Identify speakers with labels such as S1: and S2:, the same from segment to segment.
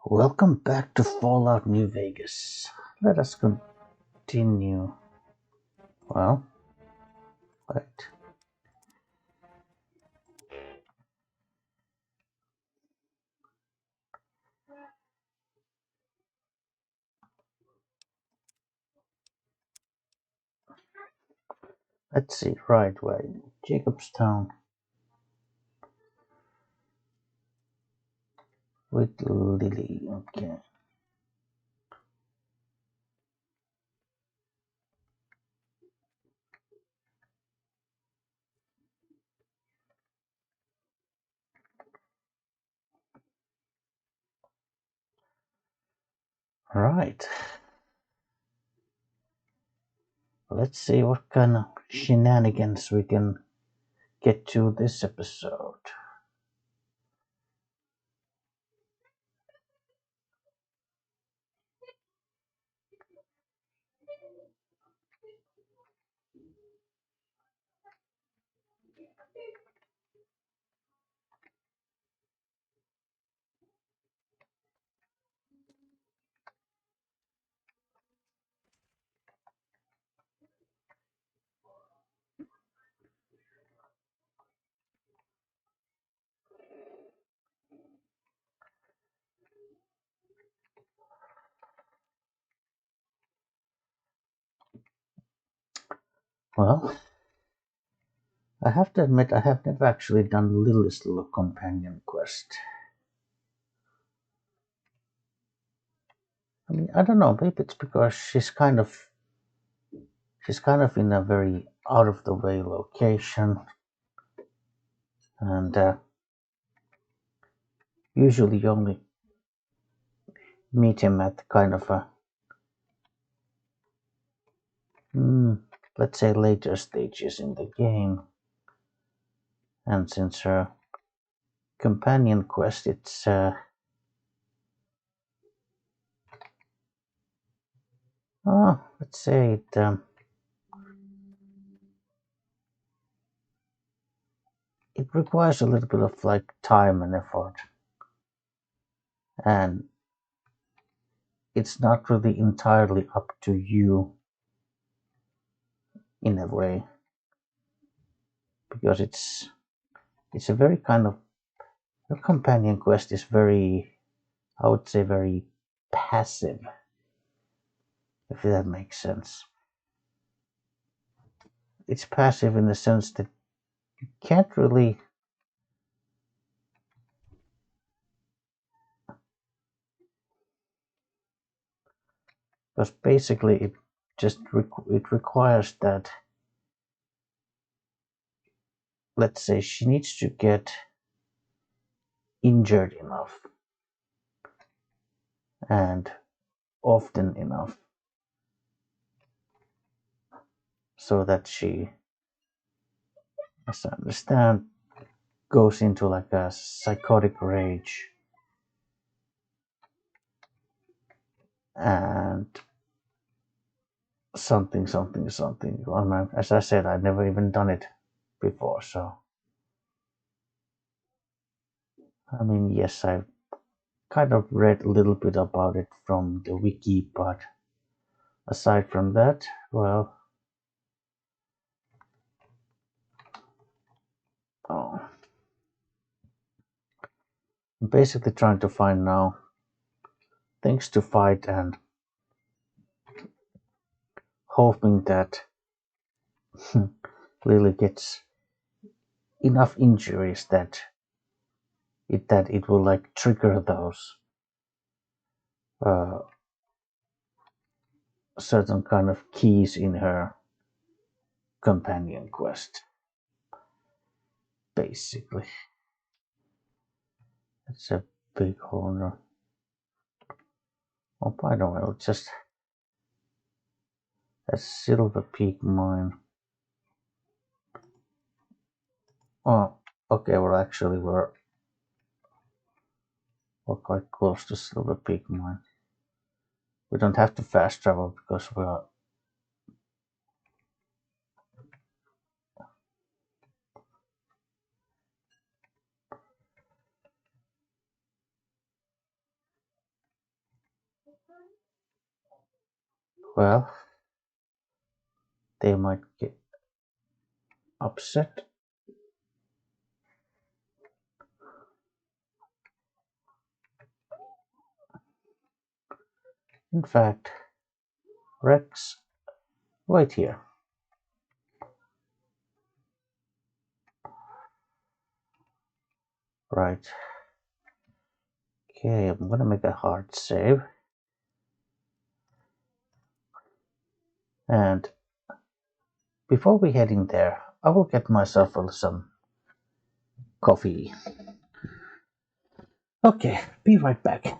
S1: Welcome back to Fallout New Vegas. Let us continue. Well, right. Let's see. Right way. Jacobstown with Lily. Okay. Right. Let's see what kind of shenanigans we can get to this episode. Well, I have to admit I have never actually done Lily's little companion quest. I mean, I don't know. Maybe it's because she's kind of in a very out of the way location, and usually you only meet him at kind of a mm, let's say later stages in the game. And since her companion quest, it's let's say it requires a little bit of like time and effort, and it's not really entirely up to you in a way, because it's a very kind of your companion quest is very, I would say, very passive, if that makes sense. It's passive in the sense that you can't really, because basically it just it requires that, let's say, she needs to get injured enough and often enough so that she, as I understand, goes into like a psychotic rage, and something. Well, as I said, I've never even done it before, so I mean, yes, I've kind of read a little bit about it from the wiki, but aside from that, well, oh, I'm basically trying to find now things to fight and hoping that Lily gets enough injuries that it will like trigger those uh, certain kind of keys in her companion quest. Basically, it's a big horror. Oh, by the way, it's just a Silver Peak mine. Oh, okay. Well, actually, we're quite close to Silver Peak mine. We don't have to fast travel because we're. Well, they might get upset. In fact, Rex, wait here. Right. Okay, I'm gonna make a hard save. And before we heading there, I will get myself some coffee. Okay, be right back.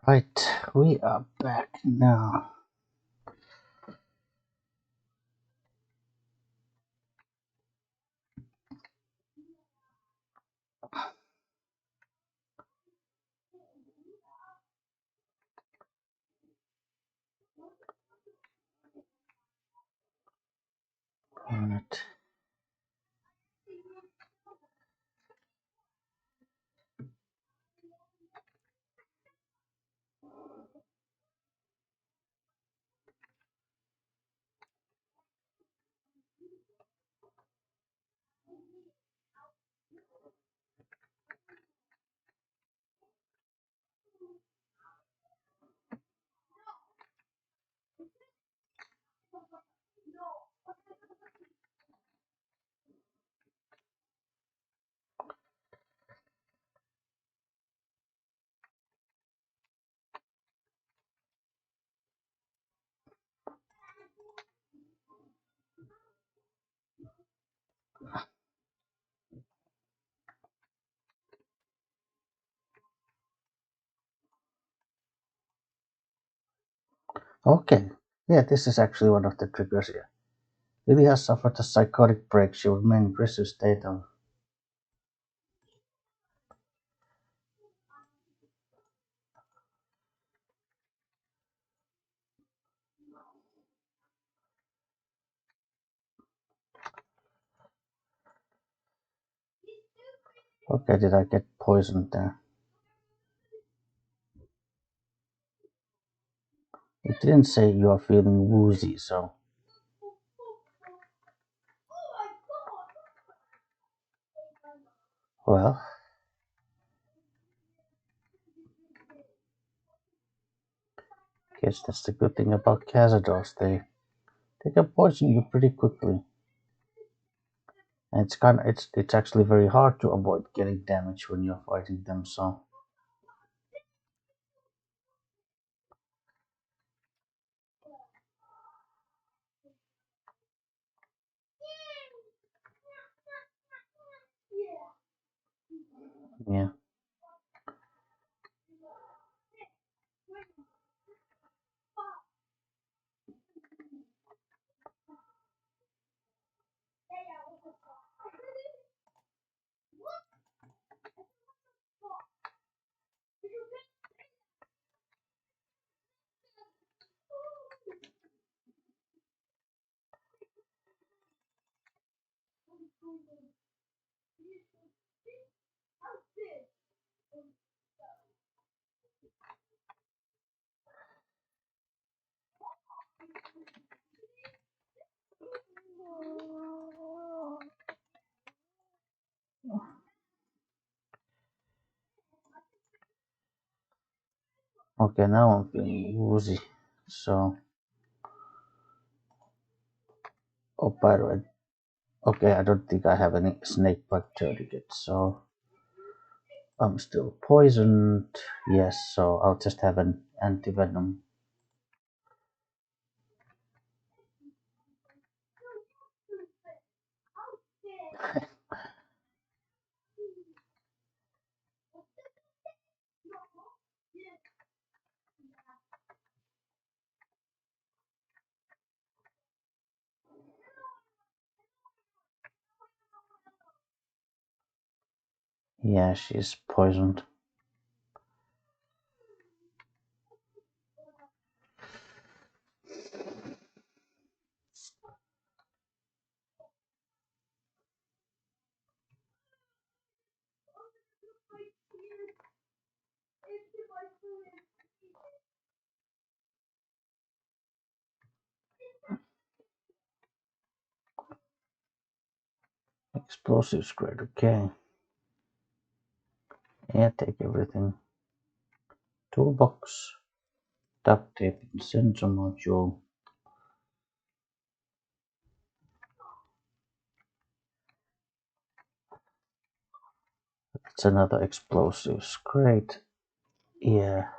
S1: Right, we are back now. Right. Okay. Yeah, this is actually one of the triggers here. Lily has suffered a psychotic break. She will remain in aggressive state of. Okay, did I get poisoned there? It didn't say you are feeling woozy, so. Well, guess that's the good thing about Cazadors. They can poison you pretty quickly. And it's actually very hard to avoid getting damage when you're fighting them, so yeah. Okay, now I'm feeling woozy. So, oh, by the way, okay, I don't think I have any snake bite tourniquet, so I'm still poisoned. Yes, so I'll just have an anti-venom. Yeah, she's poisoned. Explosives, great, okay. Yeah, take everything. Toolbox, duct tape, sensor module. It's another explosives, great. Yeah,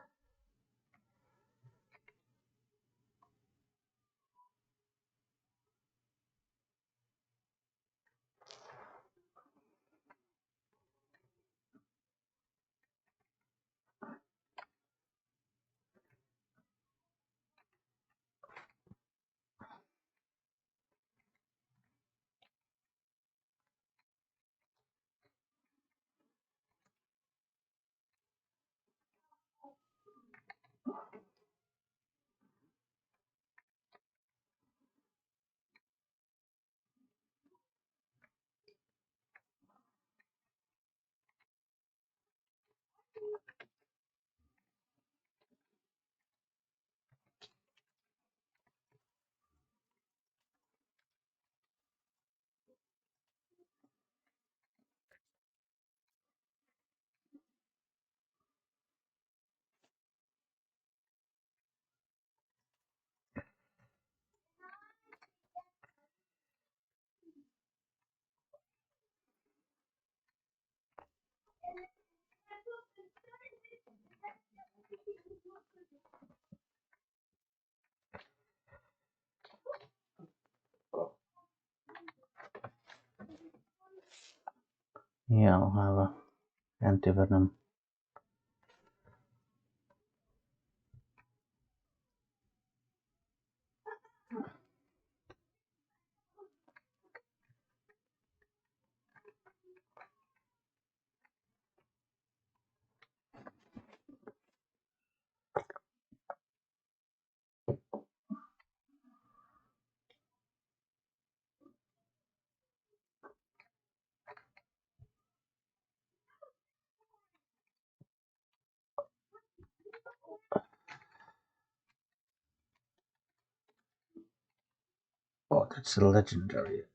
S1: yeah, I'll have a anti-venom. Oh, that's a legendary.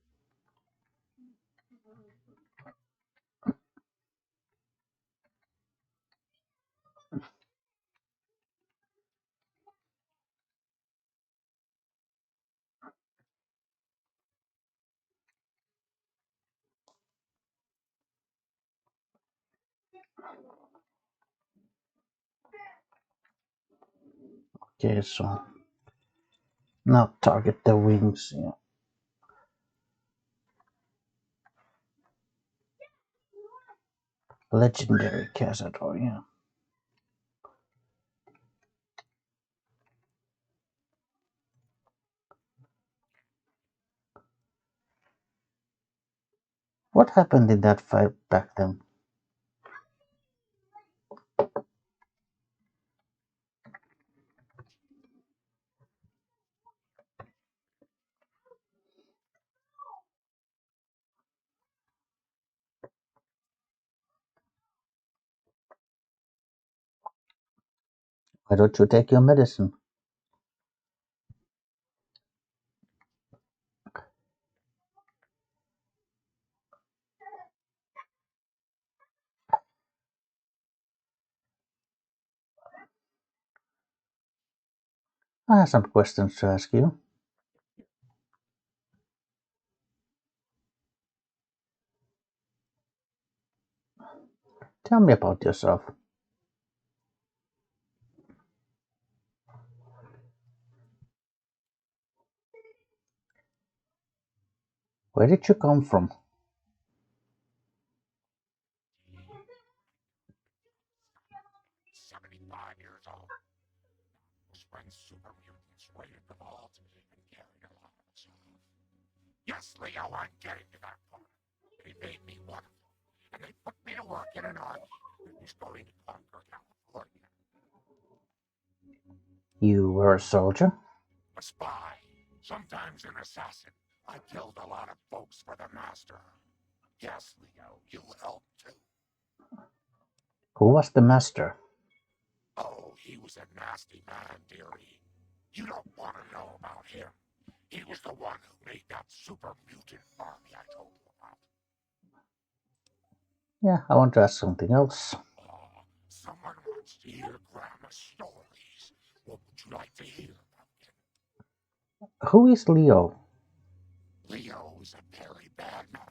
S1: Okay, so now target the wings. Yeah. Legendary Cazador, yeah. What happened in that fight back then? Why don't you take your medicine? I have some questions to ask you. Tell me about yourself. Where did you come from?
S2: 75 years old. Was when super mutants raided the vault and carried a lot of us off. Yes, Leo, I'm getting to that part. They made me one of them, and they put me to work in an army that was going to conquer California.
S1: You were a soldier?
S2: A spy, sometimes an assassin. I killed a lot of folks for the master. Yes, Leo, you helped too.
S1: Who was the master?
S2: Oh, he was a nasty man, dearie. You don't want to know about him. He was the one who made that super mutant army I told you about.
S1: Yeah, I want to ask something else.
S2: Oh, someone wants to hear Grandma's stories. What would you like to hear about him?
S1: Who is Leo?
S2: Leo is a very bad man.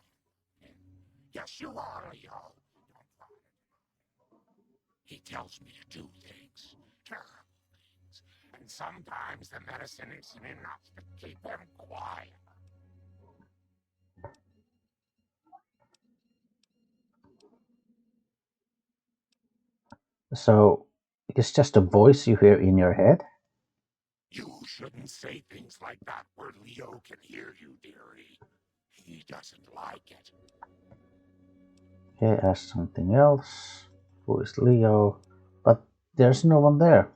S2: Yes, you are, Leo. Don't try to. He tells me to do things, terrible things, and sometimes the medicine isn't enough to keep him quiet.
S1: So, it's just a voice you hear in your head?
S2: You shouldn't say things like that where Leo can hear you, dearie. He doesn't like it.
S1: Okay, ask something else. Who is Leo? But there's no one there.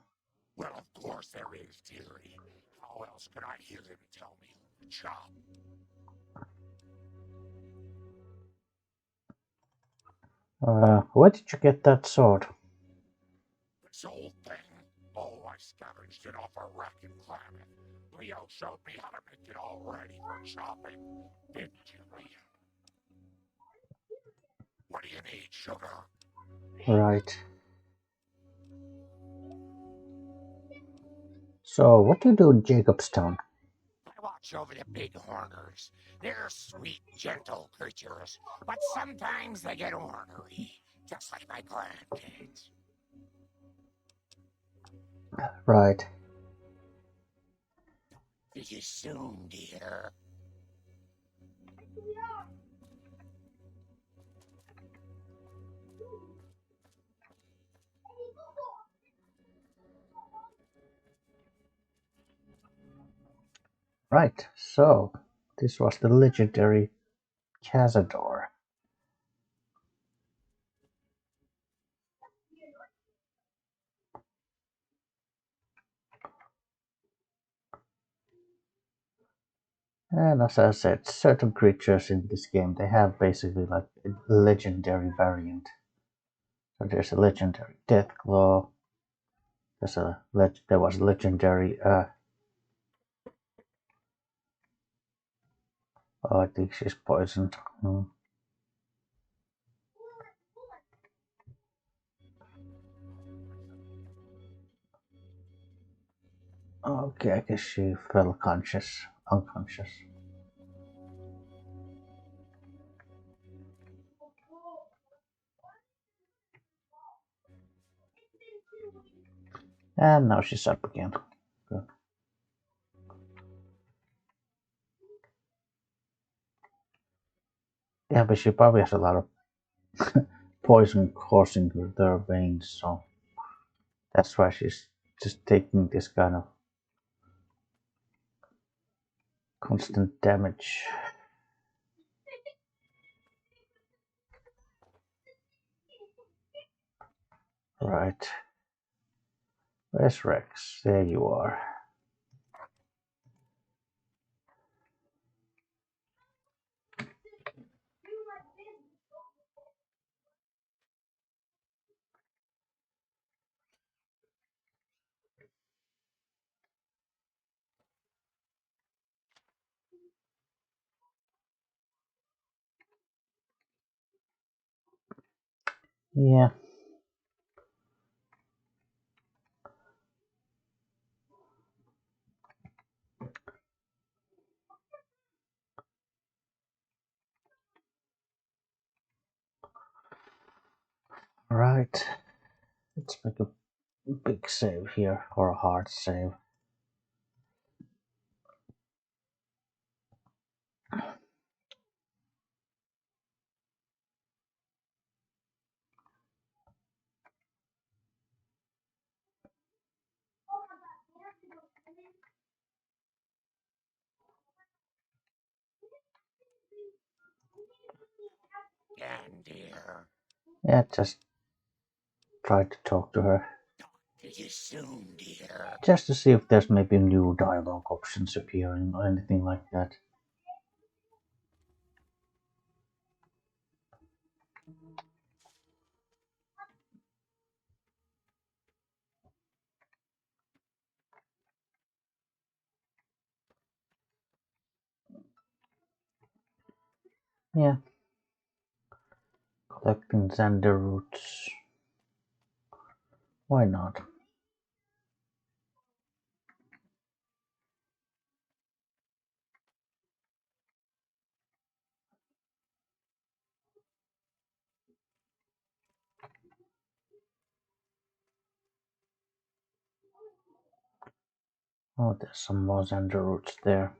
S2: Well, of course there is, dearie. How else could I hear him tell me who to chop?
S1: Where did you get that sword?
S2: This old thing? Oh, I scavenged it off a wreck in Klamath. Leo showed me how to make it all ready for chopping. Didn't you, Leo? What do you need, sugar?
S1: Right. So, what do you do in Jacobstown?
S2: I watch over the big horners. They're sweet, gentle creatures, but sometimes they get ornery, just like my grandkids.
S1: Right.
S2: See you soon, dear.
S1: Right. So, this was the legendary Cazador. And as I said, certain creatures in this game, they have basically like a legendary variant. So there's a legendary Deathclaw. There was a legendary oh, I think she's poisoned. Okay, I guess she fell unconscious. And now she's up again. Good. Yeah, but she probably has a lot of poison coursing through their veins, so that's why she's just taking this kind of constant damage. Right. Where's Rex? There you are. Yeah, right. Let's make a big save here, or a hard save.
S2: And dear,
S1: Yeah, just try to talk to her.
S2: talk to you soon, dear.
S1: Just to see if there's maybe new dialogue options appearing or anything like that. Yeah, collecting Xander roots. Why not? Oh, there's some more Xander roots there.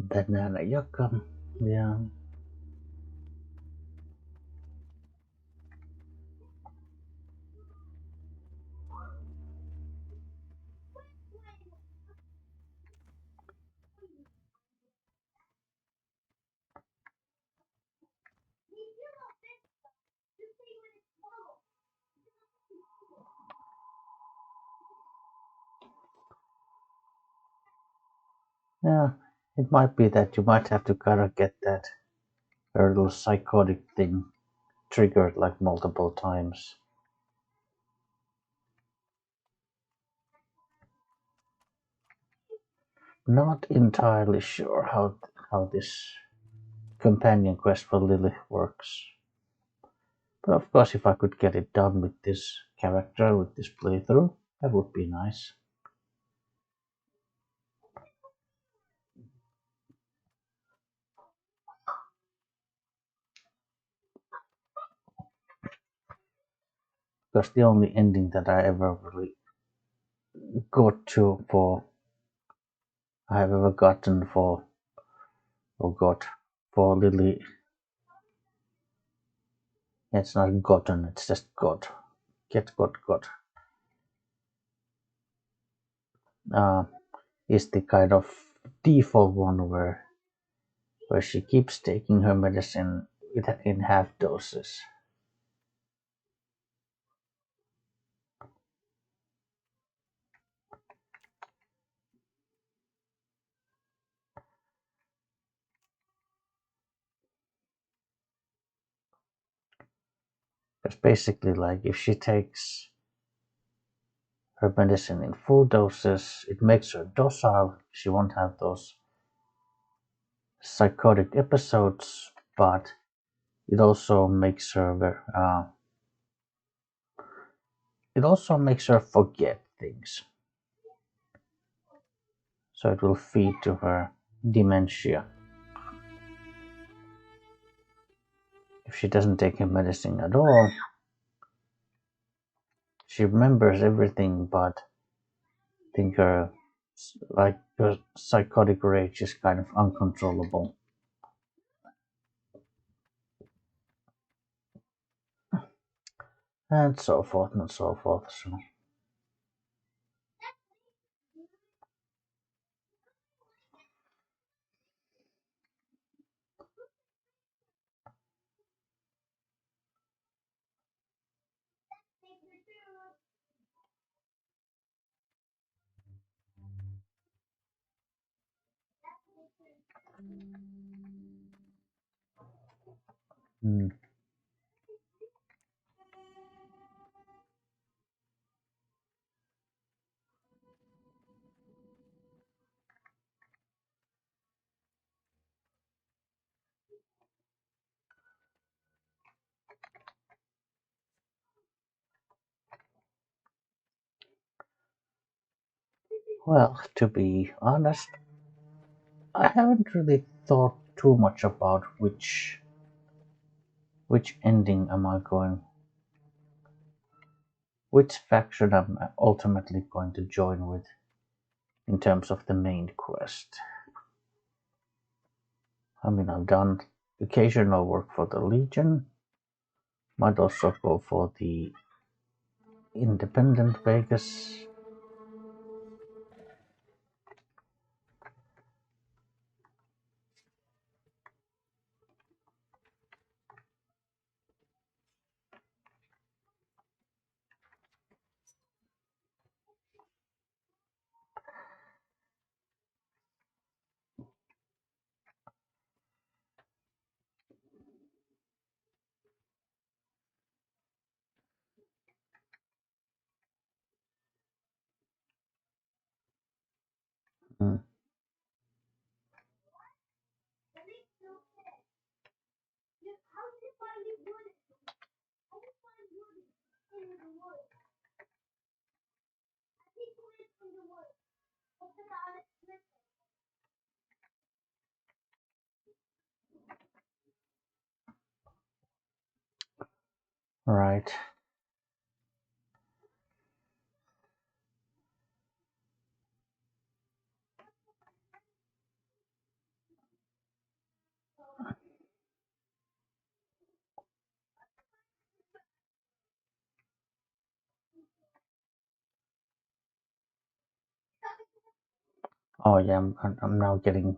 S1: Banana yucca. Yeah. Yeah, it might be that you might have to kind of get that little psychotic thing triggered like multiple times. Not entirely sure how this companion quest for Lily works. But of course, if I could get it done with this character, with this playthrough, that would be nice. Because the only ending that I ever really got to for, I've ever gotten for, or got for Lily, it's not gotten, it's just got. Got. Uh, is the kind of default one where she keeps taking her medicine in half doses. It's basically like if she takes her medicine in full doses, it makes her docile. She won't have those psychotic episodes, but it also makes her it also makes her forget things. So it will feed to her dementia if she doesn't take her medicine at all. She remembers everything, but I think her psychotic rage is kind of uncontrollable, and so forth and so forth. So, mm, well, to be honest, I haven't really thought too much about which ending am I going, which faction I'm ultimately going to join with in terms of the main quest. I mean, I've done occasional work for the Legion, might also go for the Independent Vegas. Mm, right. Oh yeah, I'm now getting.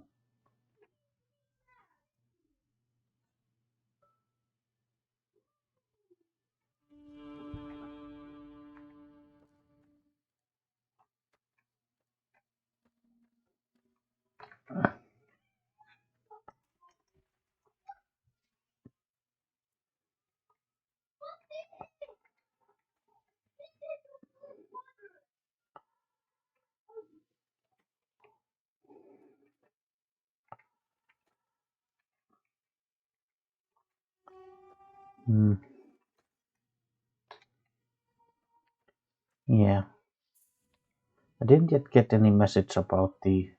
S1: Mm, yeah, I didn't yet get any message about the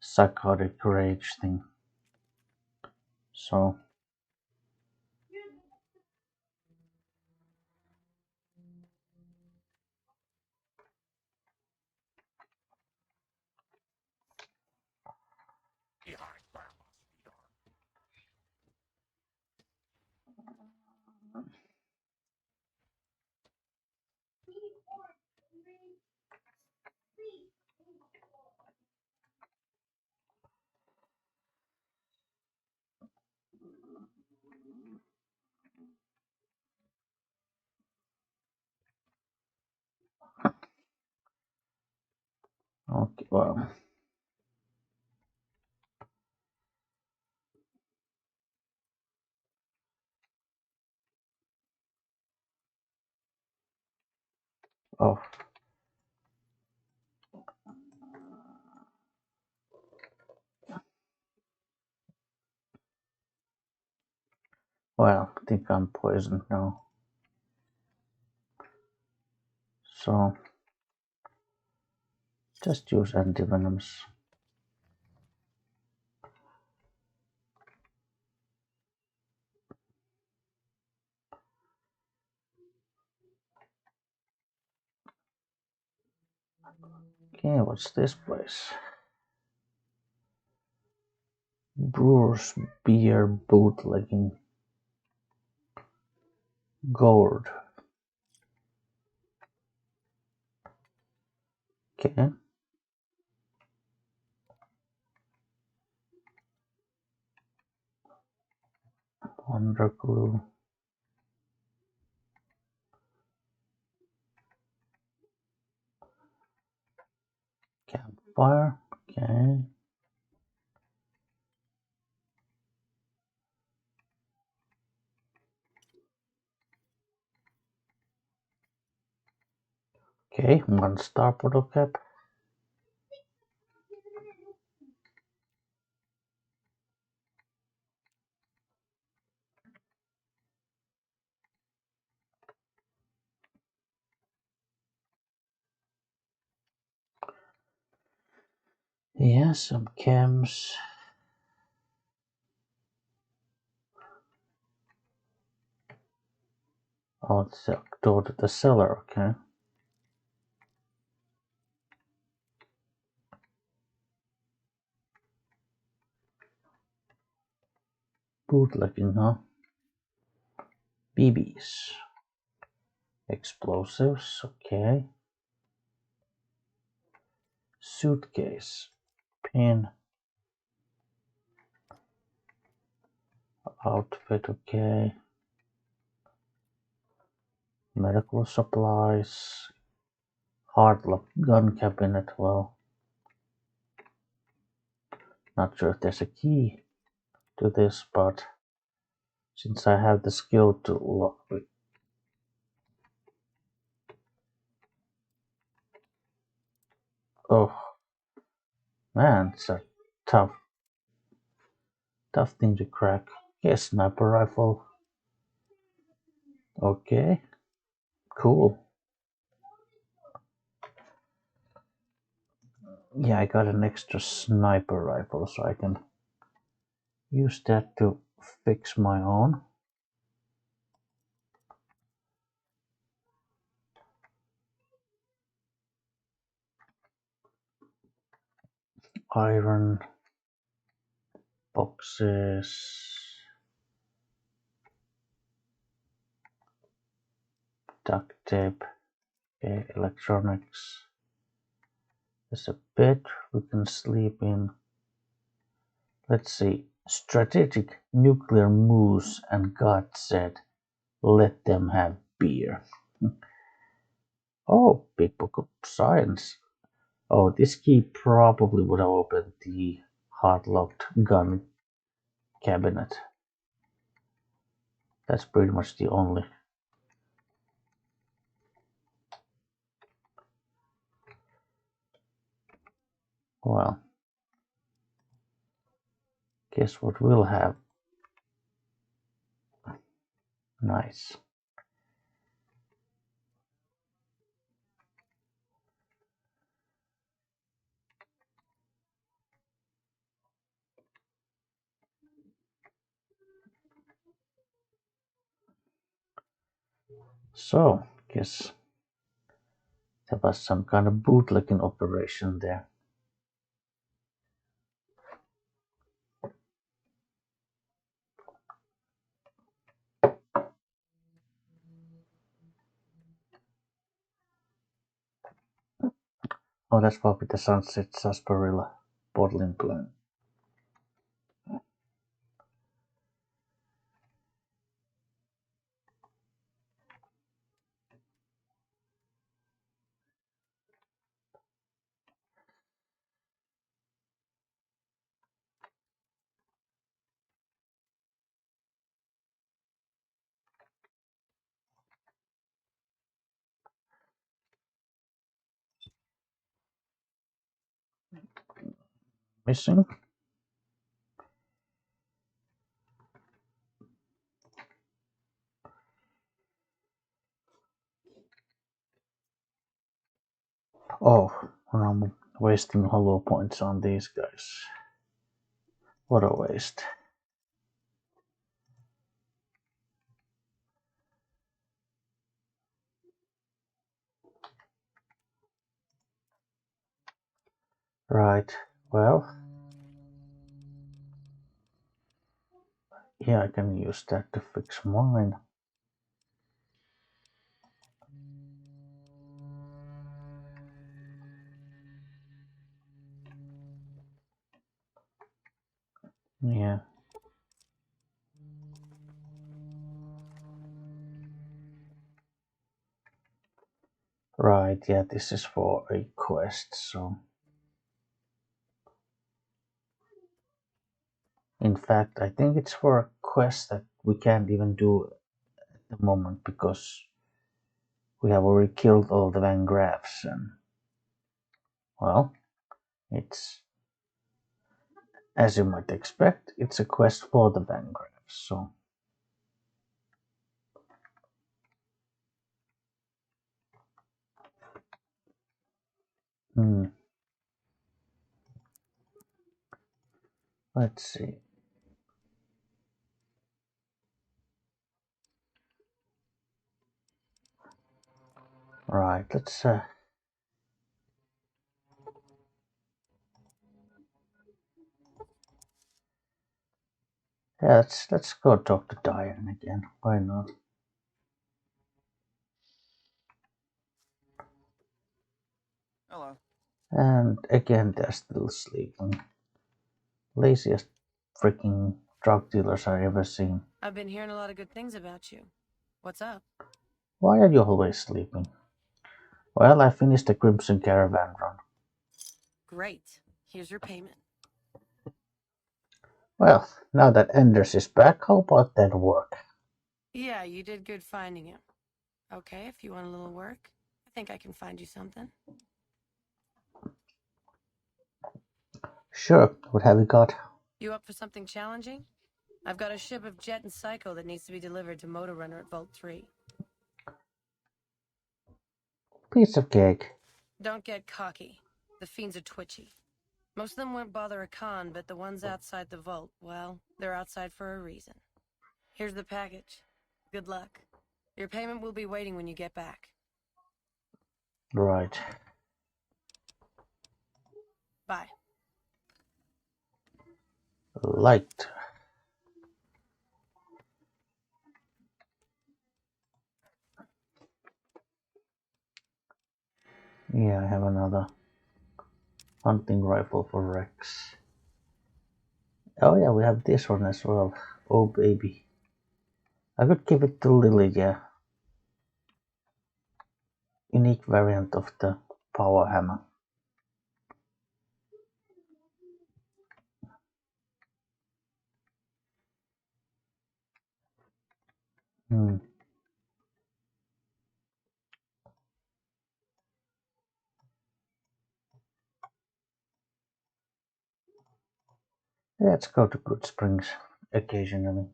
S1: psychotic rage thing. So,
S2: Behind Grandma's door.
S1: okay, well, oh, well, I think I'm poisoned now. So just use antivenoms. Okay, what's this place? Brewer's beer bootlegging. Gourd. Okay. Wonder glue. Campfire. Okay. Okay, 1-star bottle cap. Yeah, some chems. Oh, it's go to the cellar, okay. Bootlegging, huh? BBs. Explosives, okay. Suitcase. Pin. Outfit, okay. Medical supplies. Hardlock gun cabinet, well. Not sure if there's a key to this, but since I have the skill to lock it. Oh, man, it's a tough thing to crack. Yes, sniper rifle. Okay, cool. Yeah, I got an extra sniper rifle, so I can use that to fix my own. Iron boxes. Duct tape. Okay, electronics. There's a bed we can sleep in. Let's see. Strategic nuclear moose, and God said, let them have beer. Oh, big book of science. Oh, this key probably would have opened the hard-locked gun cabinet. That's pretty much the only. Well, guess what we'll have? Nice. So, guess there was some kind of bootlegging operation there. Oh, that's probably the Sunset Sarsaparilla bottling plant. Missing? Oh, I'm wasting hollow points on these guys. What a waste. Right, well, yeah, I can use that to fix mine. Yeah. Right, yeah, this is for a quest, so. In fact, I think it's for a quest that we can't even do at the moment because we have already killed all the Van Graffs and, well, it's, as you might expect, it's a quest for the Van Graffs, so. Hmm. Let's see. Right, yeah, let's go talk to Diane again. Why not?
S3: Hello.
S1: And again, they're still sleeping. Laziest freaking drug dealers I ever seen.
S4: I've been hearing a lot of good things about you. What's up?
S1: Why are you always sleeping? Well, I finished the Crimson Caravan run.
S4: Great. Here's your payment.
S1: Well, now that Enders is back, how about that work?
S4: Yeah, you did good finding him. Okay, if you want a little work, I think I can find you something.
S1: Sure, what have you got?
S4: You up for something challenging? I've got a ship of Jet and Psycho that needs to be delivered to Motor Runner at Vault 3.
S1: Piece of cake.
S4: Don't get cocky. The fiends are twitchy. Most of them won't bother a con, but the ones outside the vault, well, they're outside for a reason. Here's the package. Good luck. Your payment will be waiting when you get back.
S1: Right.
S4: Bye.
S1: Light. Yeah, I have another hunting rifle for Rex. Oh yeah, we have this one as well. Oh baby. I could give it to Lily, yeah. Unique variant of the power hammer. Hmm. Let's go to Good Springs occasionally.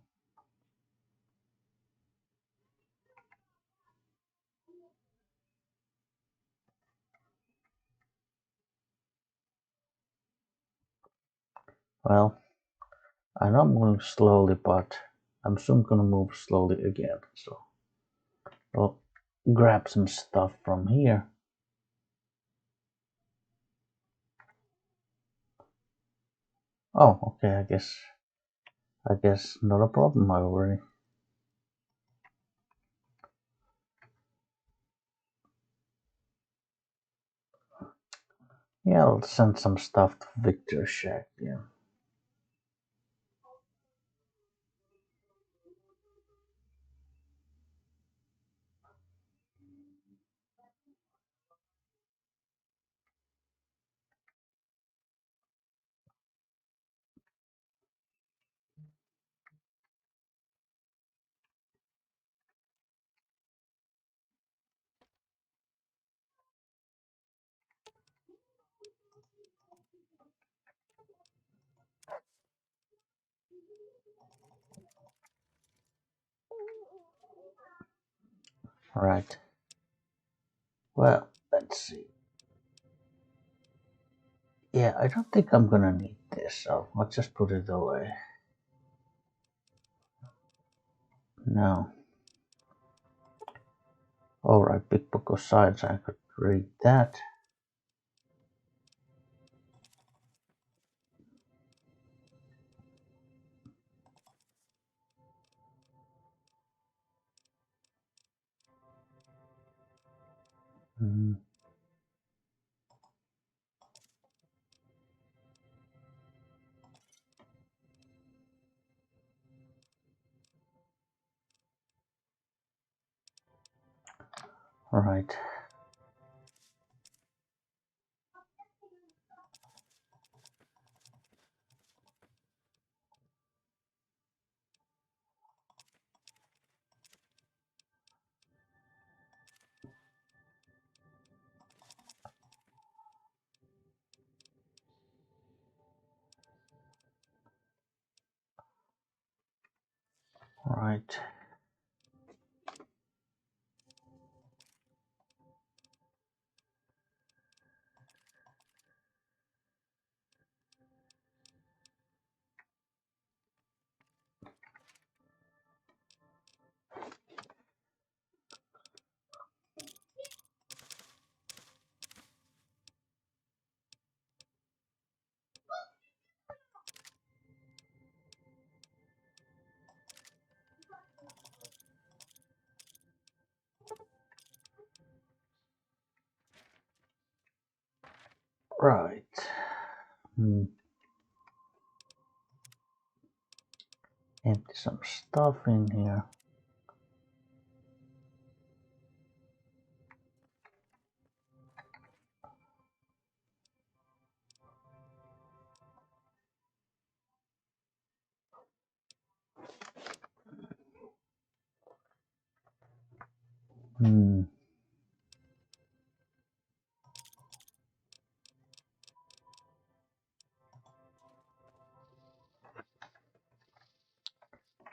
S1: Well, I know I'm moving slowly, but I'm soon gonna move slowly again, so I'll grab some stuff from here. Oh, okay, I guess not a problem, I already. Yeah, I'll send some stuff to Victor's shack, yeah. Alright. Well, let's see. Yeah, I don't think I'm gonna need this, so I'll just put it away. No. Alright, big book of science, I could read that. Mm. Alright. Right. Right. Hmm. Empty some stuff in here. Hmm.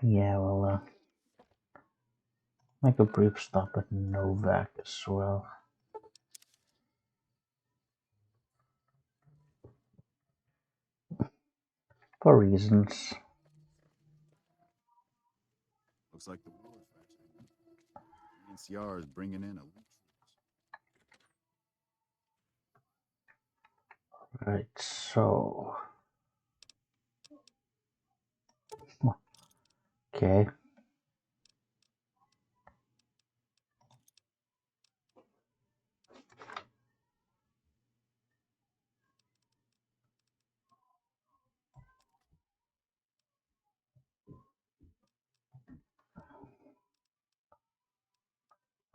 S1: Yeah, well, make a brief stop at Novak as well. For reasons.
S3: Looks like the war is actually. The NCR is bringing in elite troops.
S1: Right, so. Okay.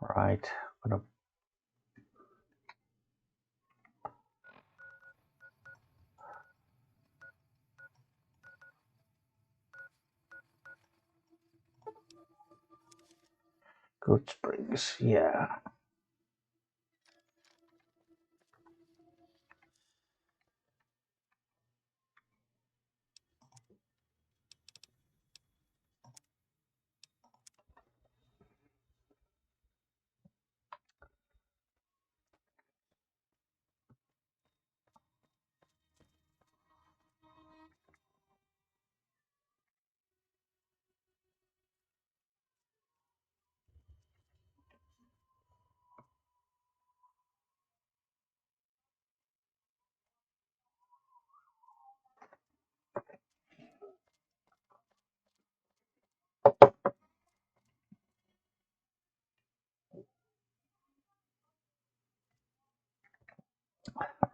S1: Right. Gonna Good Springs, yeah.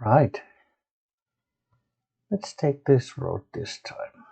S1: Right. Let's take this road this time.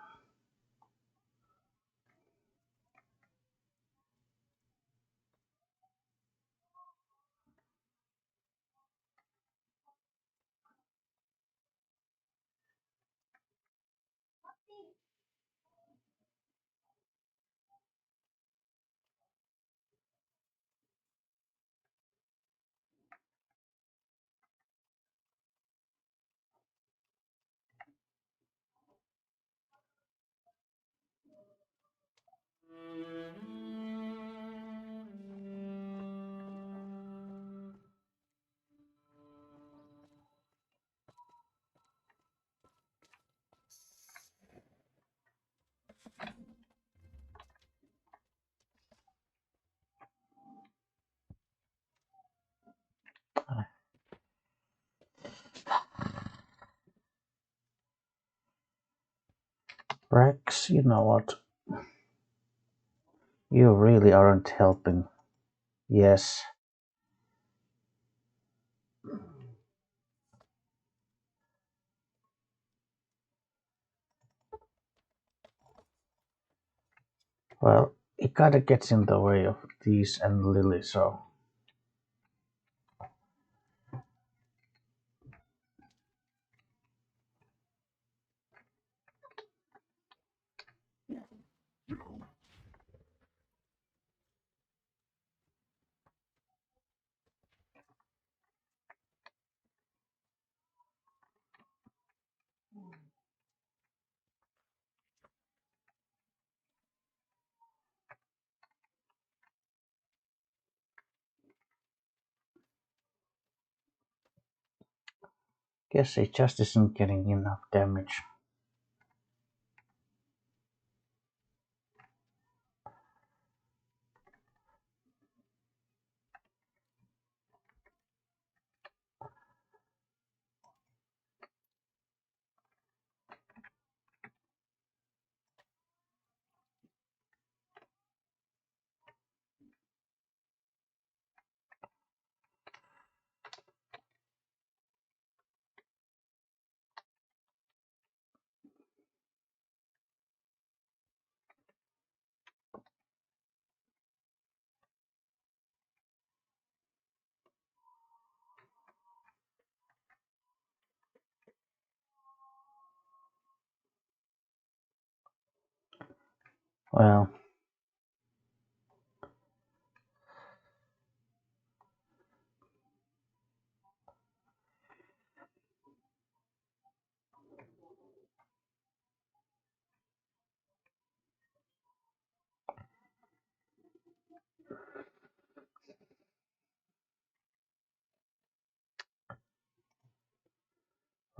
S1: Rex, you know what? You really aren't helping. Yes. Well, it kinda gets in the way of these and Lily, so guess it just isn't getting enough damage. Well,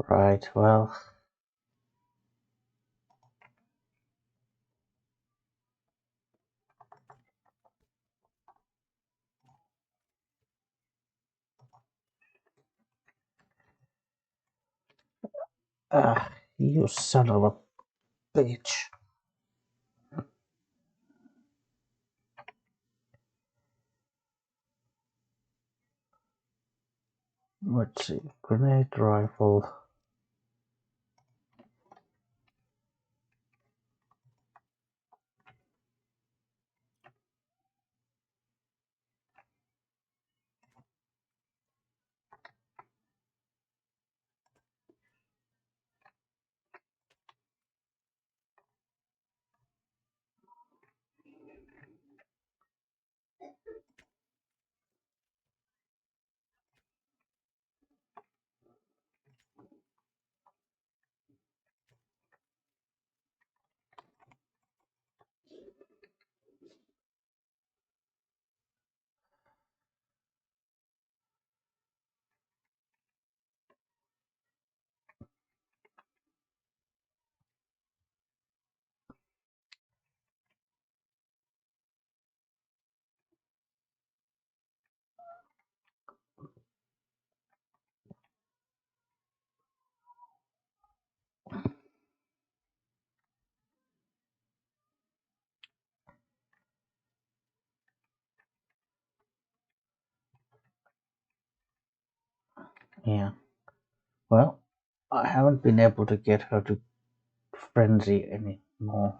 S1: right, well, you son of a bitch. Let's see, grenade rifle. Yeah, well, I haven't been able to get her to frenzy anymore.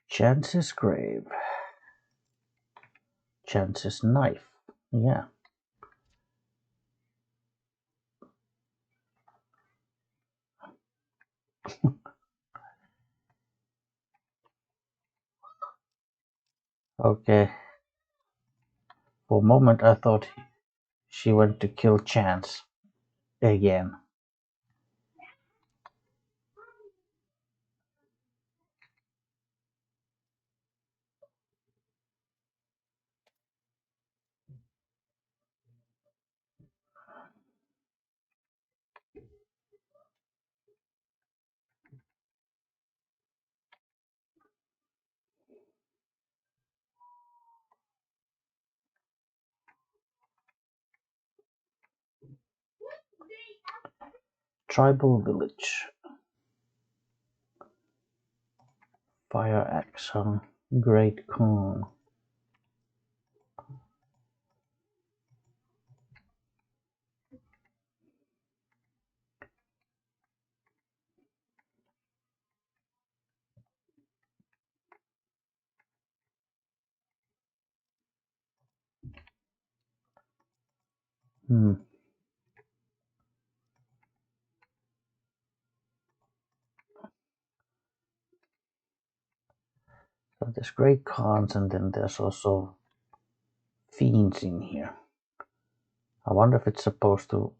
S1: Chance's grave. Chance's knife. Yeah. Okay. For a moment I thought she went to kill Chance again. Tribal village. Fire axe on Great Khan. So there's Great Khans and then there's also fiends in here. I wonder if it's supposed to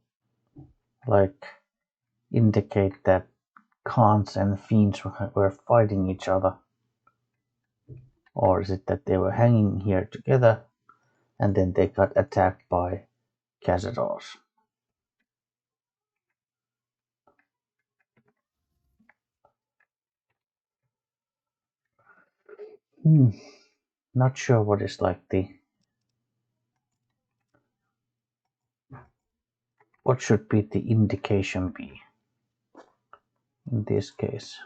S1: like indicate that Khans and fiends were fighting each other, or is it that they were hanging here together and then they got attacked by cazadors? Not sure what is like what should be the indication be in this case.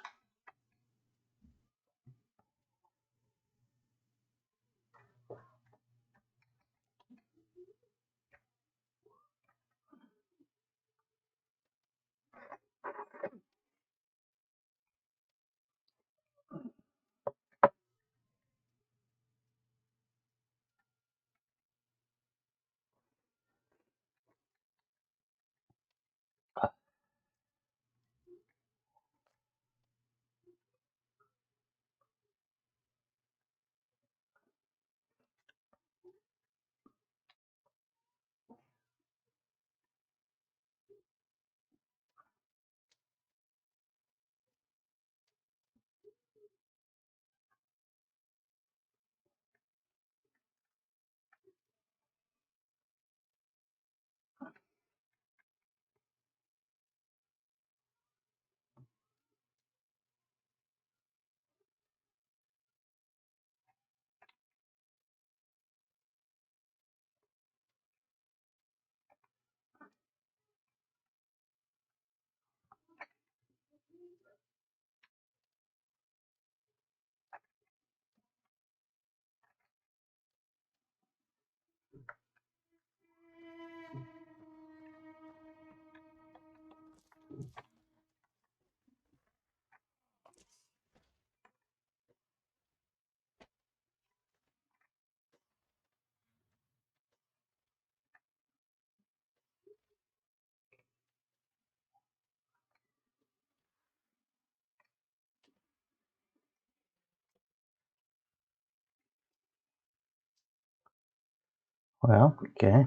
S1: Well, okay.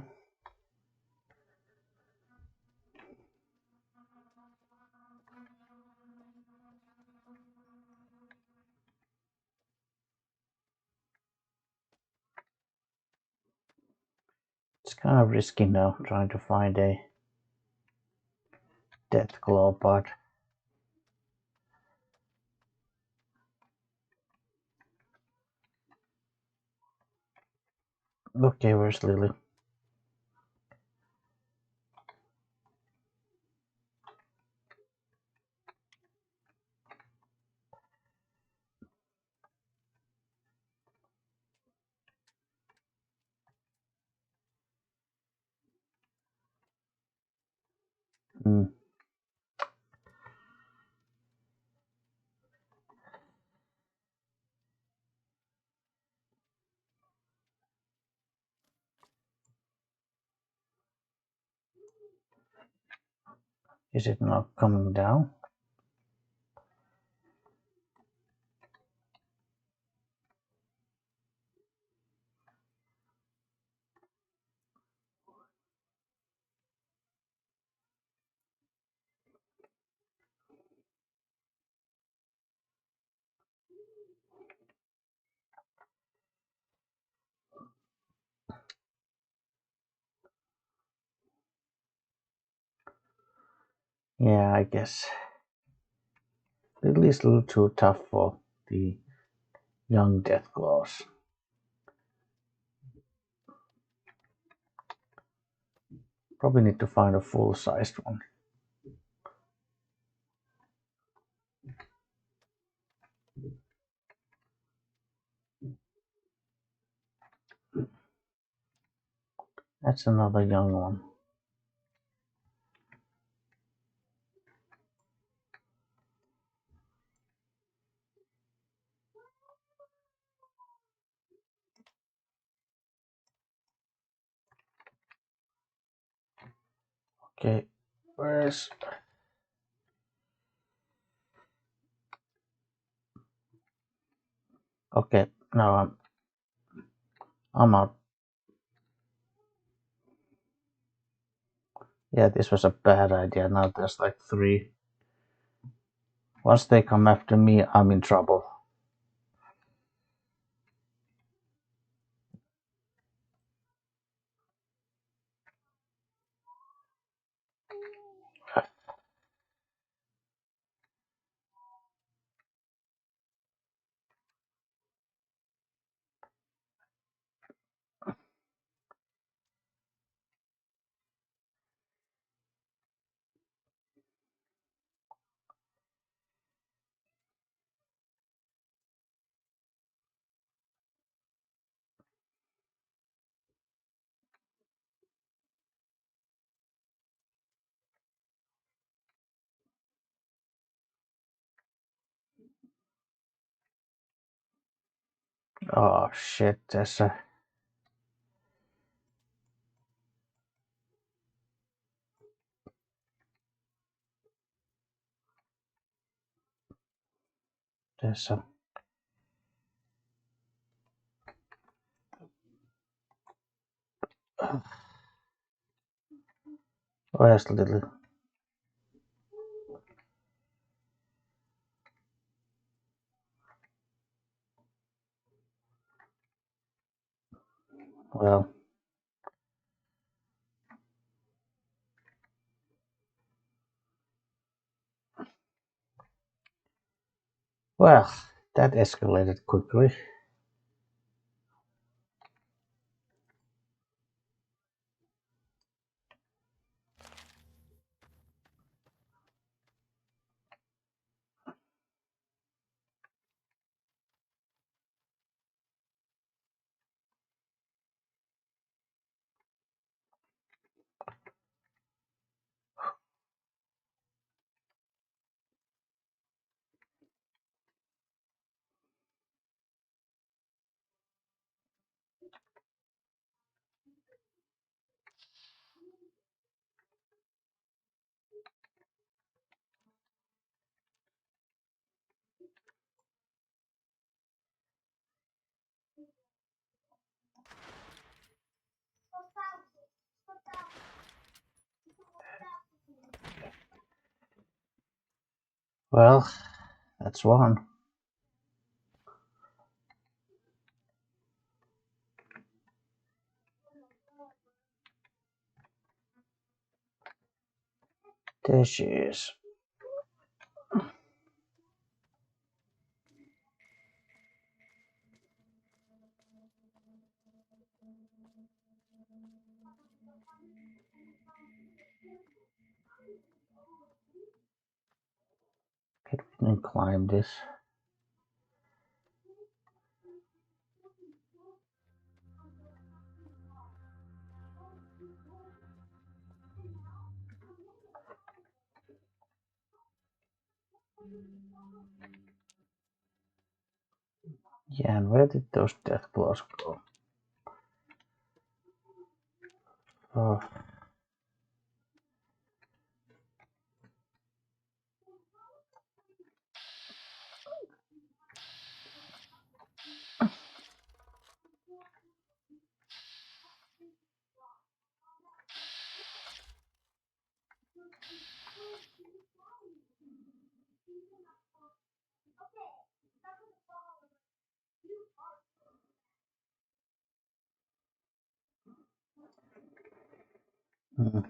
S1: It's kind of risky now trying to find a death claw, but okay, where's Lily? Is it not coming down? Yeah, I guess Lily's a little too tough for the young Deathclaws. Probably need to find a full-sized one. That's another young one. Okay, where's... Okay, now I'm out. Yeah, this was a bad idea. Now there's like 3. Once they come after me, I'm in trouble. Oh shit, there's a... There's a... Where's the little... Well... Well, that escalated quickly. Well, that's one. There she is. And climb this. Yeah, and where did those death claws go? Oh, mm.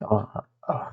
S1: oh.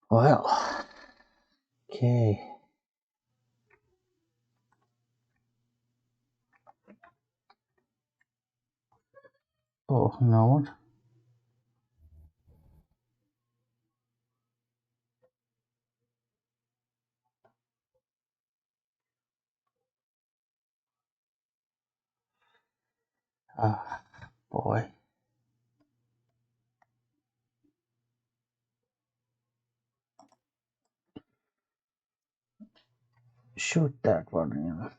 S1: Well, okay. Oh, no. Ah, boy. Shoot that one, you know.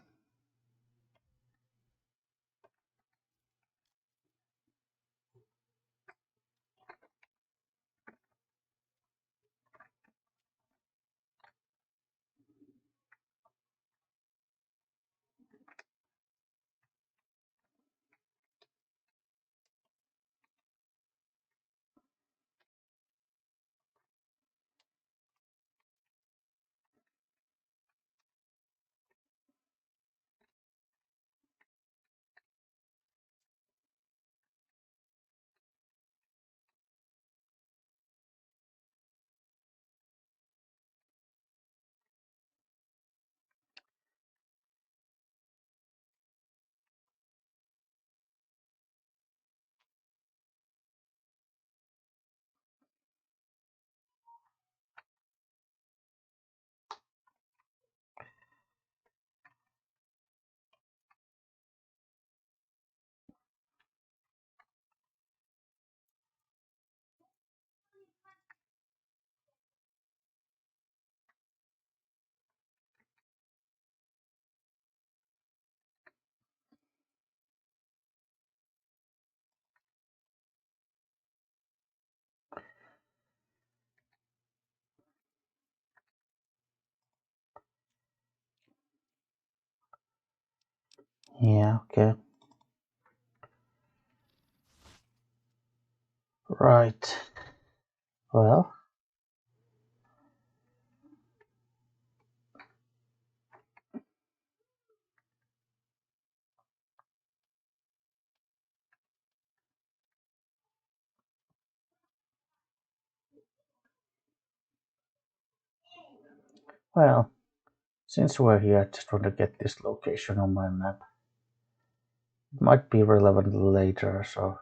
S1: Yeah, okay. Right. Well, well, since we're here, I just want to get this location on my map. It might be relevant later, so.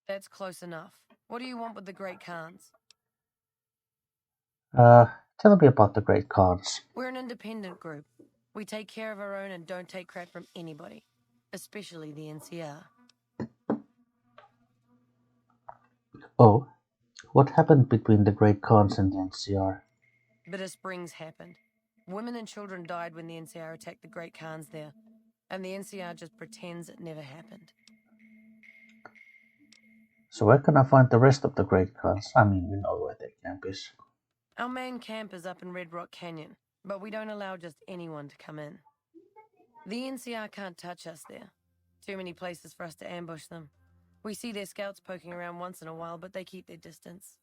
S4: That's close enough. What do you want with the Great Khans?
S1: Tell me about the Great Khans.
S4: We're an independent group. We take care of our own and don't take crap from anybody, especially the NCR.
S1: Oh, what happened between the Great Khans and the NCR?
S4: Bitter Springs happened. Women and children died when the NCR attacked the Great Khans there, and the NCR just pretends it never happened.
S1: So where can I find the rest of the Great Khans? I mean, you know where their camp is.
S4: Our main camp is up in Red Rock Canyon, but we don't allow just anyone to come in. The NCR can't touch us there. Too many places for us to ambush them. We see their scouts poking around once in a while, but they keep their distance.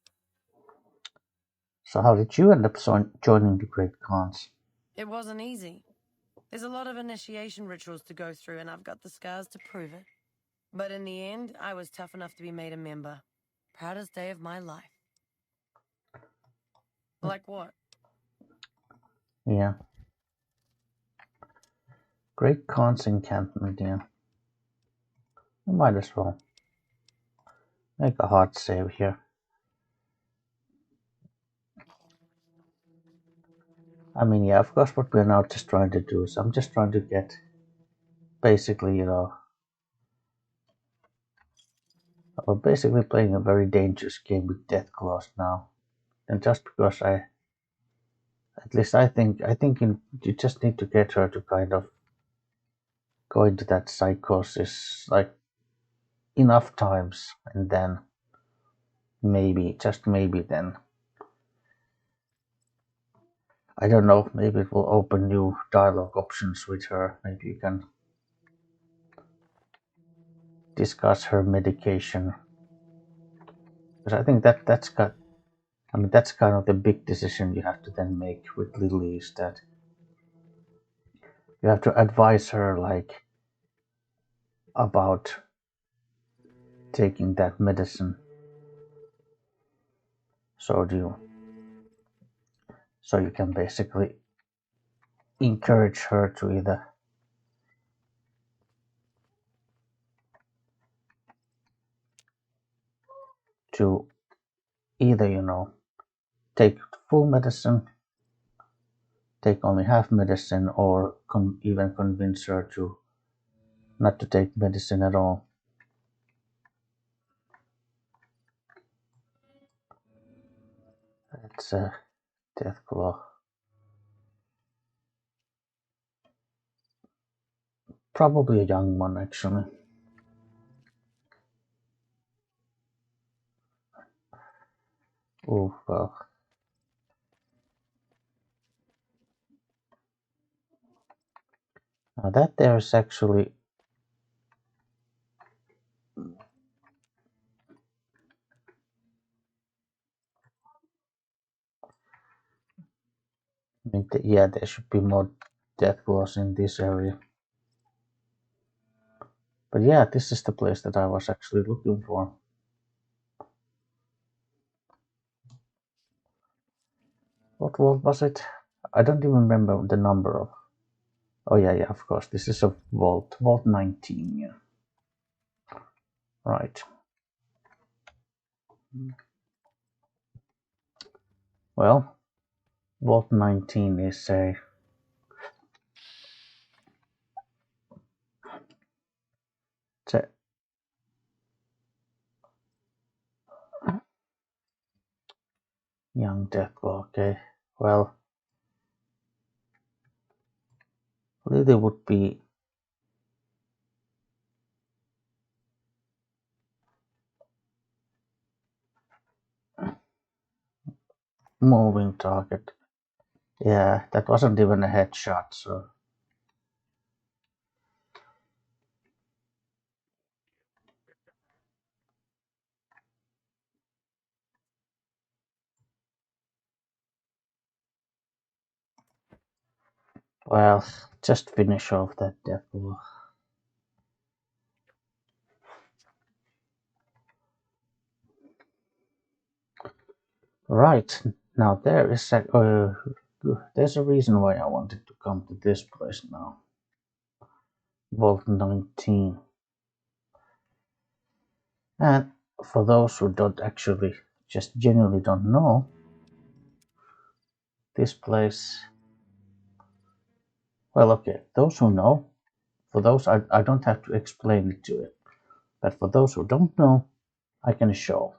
S1: So how did you end up joining the Great Khans?
S4: It wasn't easy. There's a lot of initiation rituals to go through, and I've got the scars to prove it. But in the end, I was tough enough to be made a member. Proudest day of my life. Like what?
S1: Yeah. Great Khans encampment, yeah. You might as well make a hard save here. I mean, yeah, of course, what we're now just trying to do is I'm just trying to get, basically, we're basically playing a very dangerous game with death claws now. And just because at least I think you just need to get her to kind of go into that psychosis, like, enough times, and then maybe, just maybe then, I don't know, maybe it will open new dialogue options with her. Maybe you can discuss her medication. Because I think that's kind of the big decision you have to then make with Lily, is that you have to advise her, like, about taking that medicine. So you can basically encourage her to either take full medicine, take only half medicine, or even convince her to not to take medicine at all. That's a death claw. Probably a young one, actually. Oh, well. Now that there is actually, I mean, yeah, there should be more death claws in this area. But yeah, this is the place that I was actually looking for. What vault was it? I don't even remember the number of. Oh yeah, of course. This is a vault. Vault 19, yeah. Right. Well, vault 19 is a young deathclaw. Okay. Well, Lily would be moving target. Yeah, that wasn't even a headshot, so. Well, just finish off that deathclaw. Right. Now there's a reason why I wanted to come to this place now. Vault 19. And for those who don't actually, just genuinely don't know, this place, well, okay, those who know, for those, I don't have to explain it to it, but for those who don't know, I can show.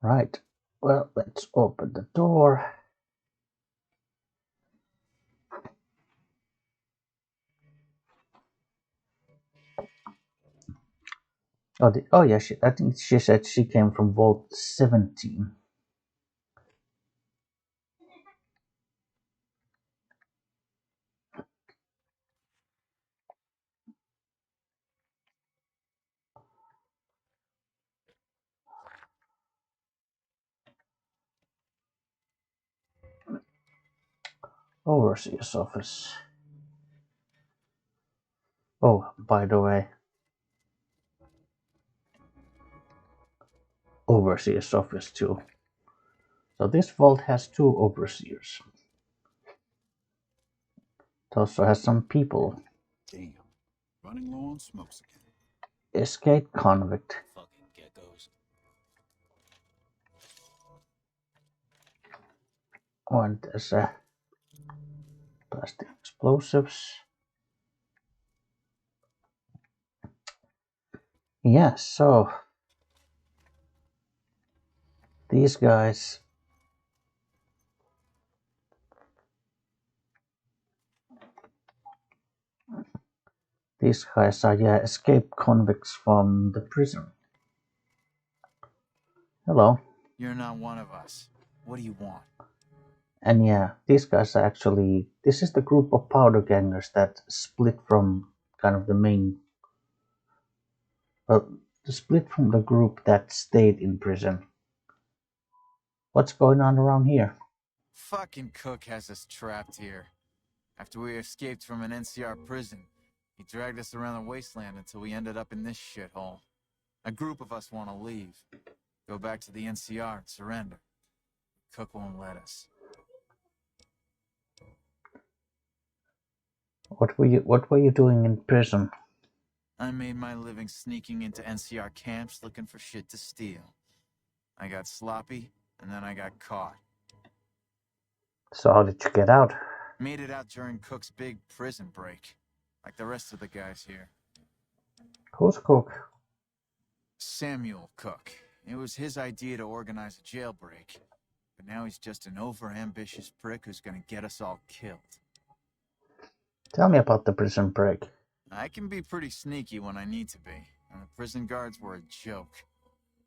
S1: Right, well, let's open the door. Oh yeah, I think she said she came from Vault 17. Overseer's office. Oh, by the way, overseer's office too. So this vault has two overseers. It also has some people.
S3: Damn. Running low on smokes again.
S1: Escaped convict.
S5: Fucking geckos.
S1: And there's plastic explosives. Yeah, so these guys are escaped convicts from the prison. Hello.
S6: You're not one of us. What do you want?
S1: And yeah, these guys are actually, this is the group of powder gangers that split from kind of the main, well, split from the group that stayed in prison. What's going on around here?
S6: Fucking Cook has us trapped here. After we escaped from an NCR prison, he dragged us around the wasteland until we ended up in this shithole. A group of us want to leave. Go back to the NCR and surrender. Cook won't let us.
S1: What were you doing in prison?
S6: I made my living sneaking into NCR camps looking for shit to steal. I got sloppy, and then I got caught.
S1: So how did you get out?
S6: Made it out during Cook's big prison break, like the rest of the guys here.
S1: Who's Cook?
S6: Samuel Cook. It was his idea to organize a jailbreak, but now he's just an overambitious prick who's gonna get us all killed.
S1: Tell me about the prison break.
S6: I can be pretty sneaky when I need to be, and the prison guards were a joke.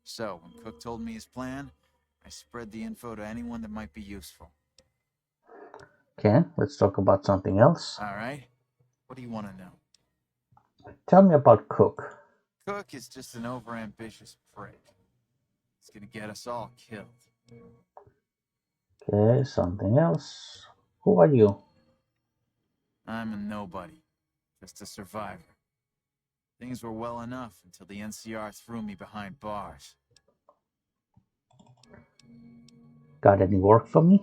S6: So, when Cook told me his plan, I spread the info to anyone that might be useful.
S1: Okay, let's talk about something else.
S6: Alright? What do you want to know?
S1: Tell me about Cook.
S6: Cook is just an overambitious prick. He's gonna get us all killed.
S1: Okay, something else. Who are you?
S6: I'm a nobody. Just a survivor. Things were well enough until the NCR threw me behind bars.
S1: Got any work for me?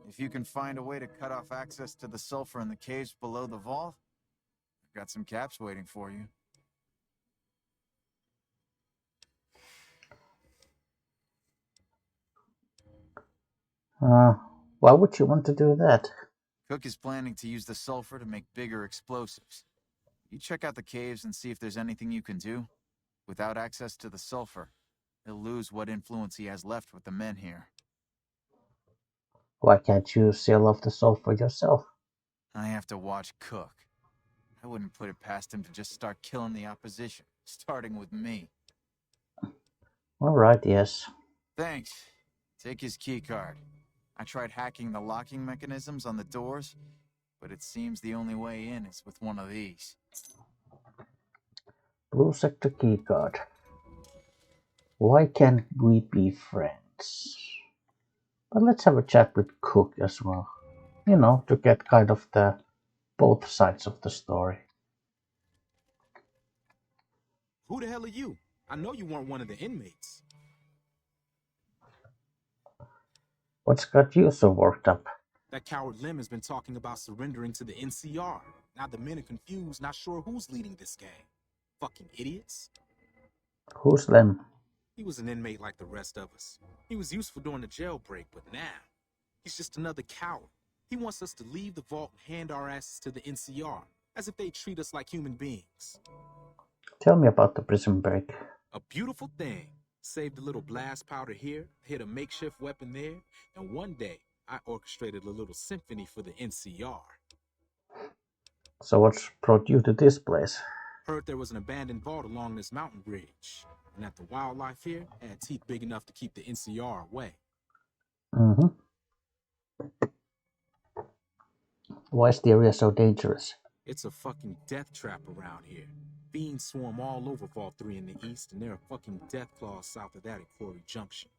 S6: If you can find a way to cut off access to the sulfur in the caves below the vault, I've got some caps waiting for you.
S1: Why would you want to do that?
S6: Cook is planning to use the sulfur to make bigger explosives. You check out the caves and see if there's anything you can do. Without access to the sulfur, he'll lose what influence he has left with the men here.
S1: Why can't you sell off the sulfur yourself?
S6: I have to watch Cook. I wouldn't put it past him to just start killing the opposition, starting with me.
S1: Alright, yes.
S6: Thanks. Take his keycard. I tried hacking the locking mechanisms on the doors, but it seems the only way in is with one of these.
S1: Blue sector keycard. Why can't we be friends? But let's have a chat with Cook as well. You know, to get kind of the both sides of the story.
S5: Who the hell are you? I know you weren't one of the inmates.
S1: What's got you so worked up?
S5: That coward Lim has been talking about surrendering to the NCR. Now the men are confused, not sure who's leading this gang. Fucking idiots.
S1: Who's them?
S5: He was an inmate like the rest of us. He was useful during the jailbreak, but now, he's just another coward. He wants us to leave the vault and hand our asses to the NCR, as if they treat us like human beings.
S1: Tell me about the prison break.
S5: A beautiful thing. Saved a little blast powder here, hit a makeshift weapon there, and one day, I orchestrated a little symphony for the NCR.
S1: So what's brought you to this place?
S5: Heard there was an abandoned vault along this mountain bridge, and that the wildlife here had teeth big enough to keep the NCR away.
S1: Mm-hmm. Why is the area so dangerous?
S5: It's a fucking death trap around here. Fiends swarm all over Vault 3 in the east, and there are fucking death claws south of that at Courier Junction.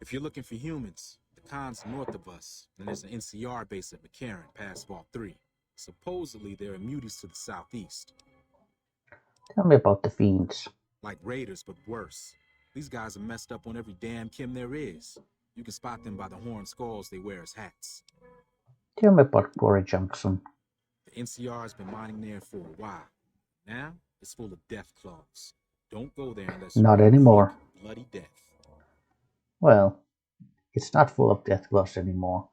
S5: If you're looking for humans, the The Khan's north of us, and there's an NCR base at McCarran, past Vault 3. Supposedly, there are muties to the southeast.
S1: Tell me about the fiends.
S5: Like raiders, but worse. These guys are messed up on every damn chem there is. You can spot them by the horn skulls they wear as hats.
S1: Tell me about Quarry Junction.
S5: The NCR's been mining there for a while. Now, it's full of death claws. Don't go there unless
S1: Not
S5: you want
S1: anymore.
S5: quick, bloody death.
S1: Well, it's not full of death claws anymore,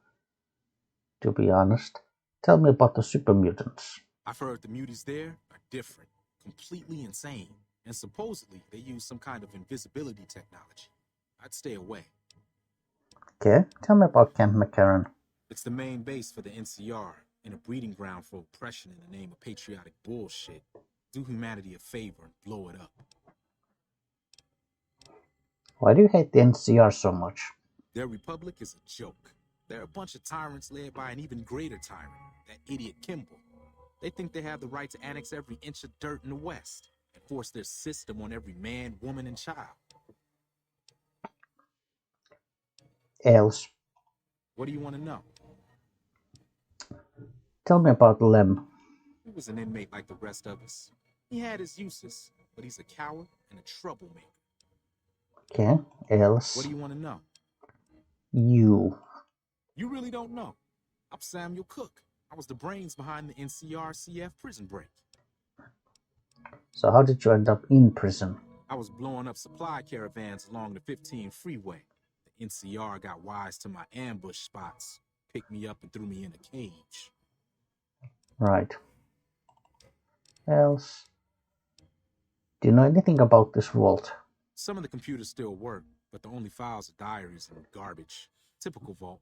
S1: to be honest. Tell me about the super mutants.
S5: I've heard the muties there are different, completely insane, and supposedly they use some kind of invisibility technology. I'd stay away.
S1: Okay, tell me about Camp McCarran.
S5: It's the main base for the NCR, and a breeding ground for oppression in the name of patriotic bullshit. Do humanity a favor and blow it up.
S1: Why do you hate the NCR so much?
S5: Their republic is a joke. They're a bunch of tyrants led by an even greater tyrant, that idiot Kimball. They think they have the right to annex every inch of dirt in the West and force their system on every man, woman, and child.
S1: Else,
S5: What do you want to know?
S1: tell me about Lem.
S5: He was an inmate like the rest of us. He had his uses, but he's a coward and a troublemaker.
S1: Okay, else.
S5: What do you want to know?
S1: You.
S5: You really don't know. I'm Samuel Cook. I was the brains behind the NCR-CF prison break.
S1: So how did you end up in prison?
S5: I was blowing up supply caravans along the 15 freeway. The NCR got wise to my ambush spots, picked me up and threw me in a cage.
S1: Right. Else. Do you know anything about this vault?
S5: Some of the computers still work, but the only files are diaries and garbage. Typical vault.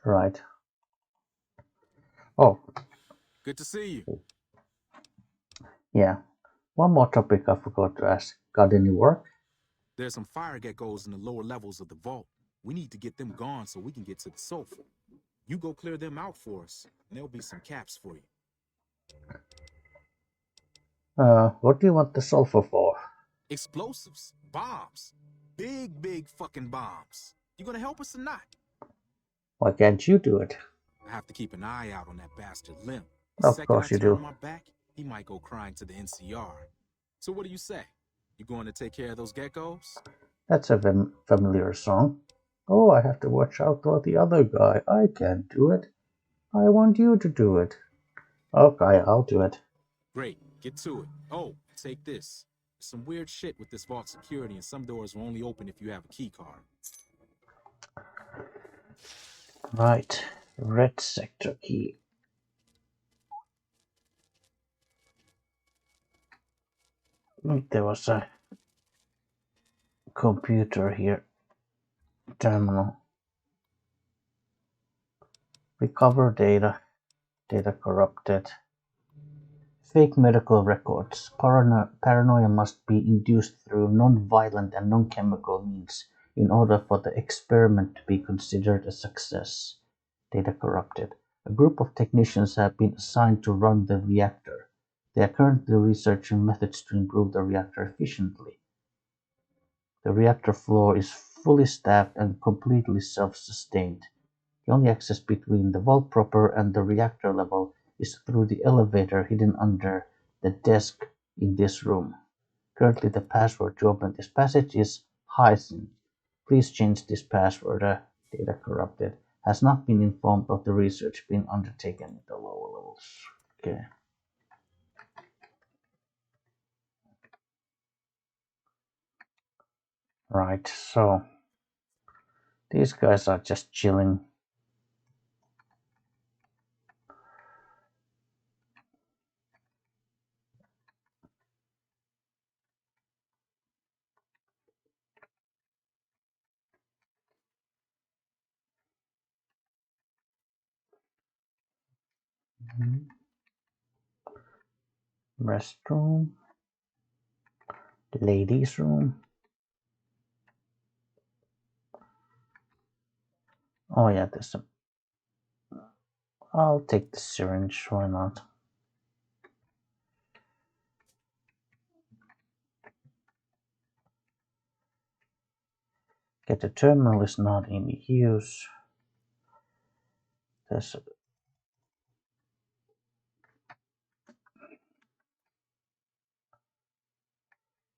S1: Right. Oh,
S5: Good to see you.
S1: yeah. One more topic I forgot to ask. Got any work?
S5: There's some fire geckos in the lower levels of the vault. We need to get them gone so we can get to the sulfur. You go clear them out for us, and there'll be some caps for you.
S1: What do you want the sulfur for?
S5: Explosives. Bombs. Big fucking bombs. You gonna help us or not?
S1: Why can't you do it?
S5: I have to keep an eye out on that bastard Lim.
S1: Of
S5: Second
S1: course
S5: I
S1: you
S5: turn
S1: do.
S5: my back, he might go crying to the NCR. So what do you say? You going to take care of those geckos?
S1: That's a familiar song. Oh, I have to watch out for the other guy. I can't do it. I want you to do it. Okay, I'll do it.
S5: Great, get to it. Oh, take this. There's some weird shit with this vault security, and some doors will only open if you have a key card.
S1: Right. Red sector key. There was a computer here. Terminal. Recover data. Data corrupted. Fake medical records. Paranoia must be induced through non-violent and non-chemical means in order for the experiment to be considered a success. Data corrupted. A group of technicians have been assigned to run the reactor. They are currently researching methods to improve the reactor efficiently. The reactor floor is fully staffed and completely self-sustained. The only access between the vault proper and the reactor level is through the elevator hidden under the desk in this room. Currently, the password to open this passage is Hyson. Please change this password. Data corrupted. Has not been informed of the research being undertaken at the lower levels. Okay. Right, so these guys are just chilling. Restroom. Ladies' room. Oh yeah, there's a... I'll take the syringe, why not? Okay, the terminal is not in use. There's a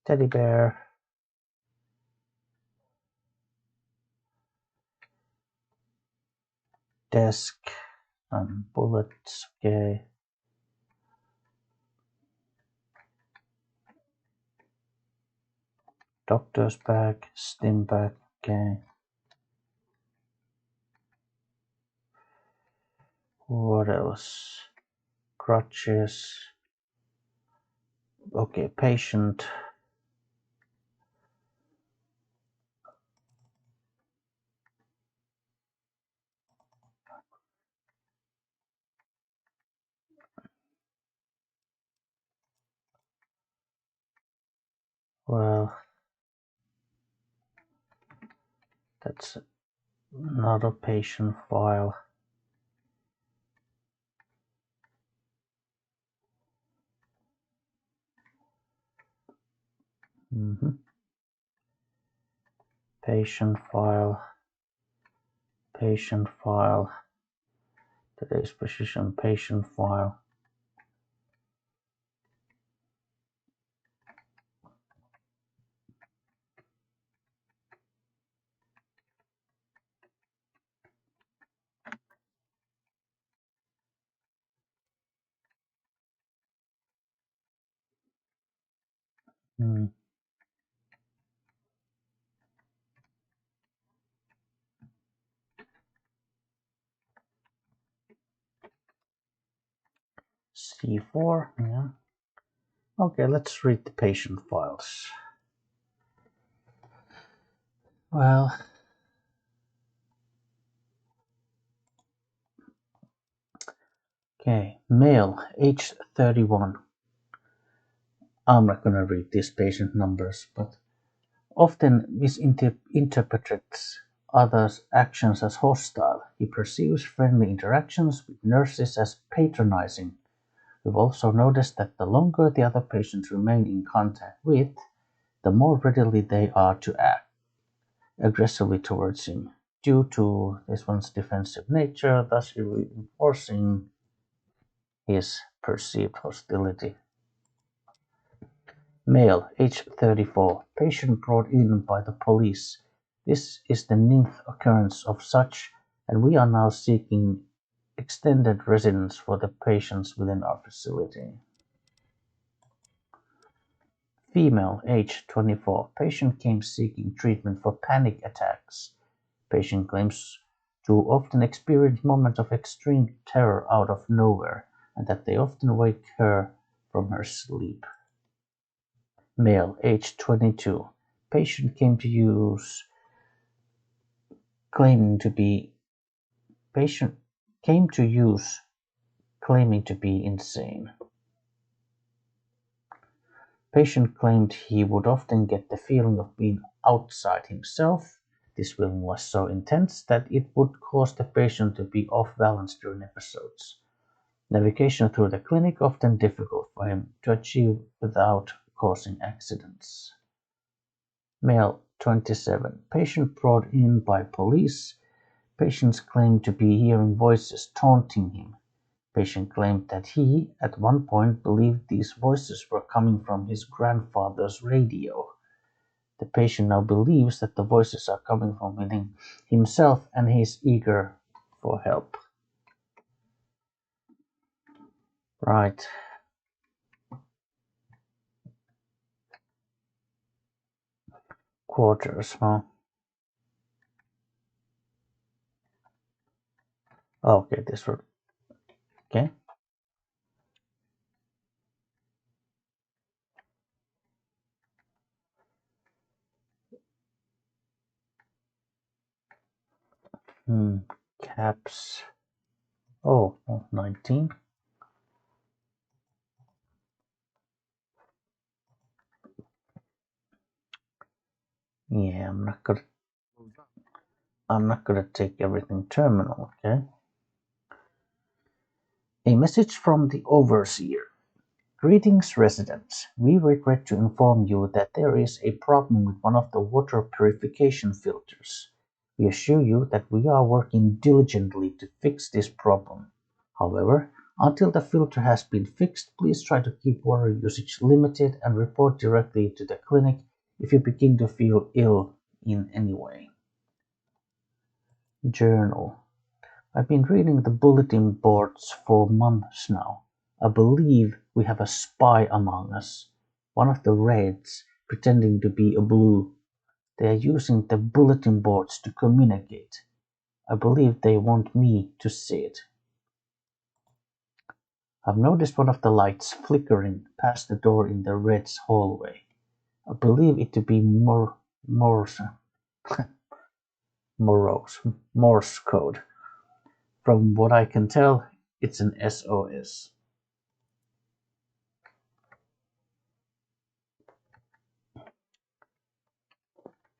S1: teddy bear. Desk and bullets. Okay. Doctor's bag, stim bag. Okay. What else? Crutches. Okay, patient. Well, that's not a patient file. Patient file. Patient file. Today's position. Patient file. C4. Yeah. Okay, let's read the patient files. Well, okay, male, age 31. I'm not gonna read these patient numbers, but often misinterprets others' actions as hostile. He perceives friendly interactions with nurses as patronizing. We've also noticed that the longer the other patients remain in contact with, the more readily they are to act aggressively towards him, due to this one's defensive nature, thus reinforcing his perceived hostility. Male, age 34, patient brought in by the police. This is the 9th occurrence of such, and we are now seeking extended residence for the patients within our facility. Female, age 24, patient came seeking treatment for panic attacks. Patient claims to often experience moments of extreme terror out of nowhere, and that they often wake her from her sleep. Male, age 22. Patient came to use claiming to be insane. Patient claimed he would often get the feeling of being outside himself. This feeling was so intense that it would cause the patient to be off balance during episodes. Navigation through the clinic often difficult for him to achieve without causing accidents. Male, 27. Patient brought in by police. Patients claimed to be hearing voices taunting him. Patient claimed that he, at one point, believed these voices were coming from his grandfather's radio. The patient now believes that the voices are coming from within himself, and he is eager for help. Right. Quarters, huh? Okay, this one. Okay. Caps. Oh, 19. Yeah, I'm not gonna take everything terminal, okay? A message from the overseer. Greetings, residents. We regret to inform you that there is a problem with one of the water purification filters. We assure you that we are working diligently to fix this problem. However, until the filter has been fixed, please try to keep water usage limited and report directly to the clinic if you begin to feel ill in any way. Journal. I've been reading the bulletin boards for months now. I believe we have a spy among us, one of the Reds pretending to be a Blue. They are using the bulletin boards to communicate. I believe they want me to see it. I've noticed one of the lights flickering past the door in the Reds hallway. I believe it to be Morse code. From what I can tell, it's an SOS.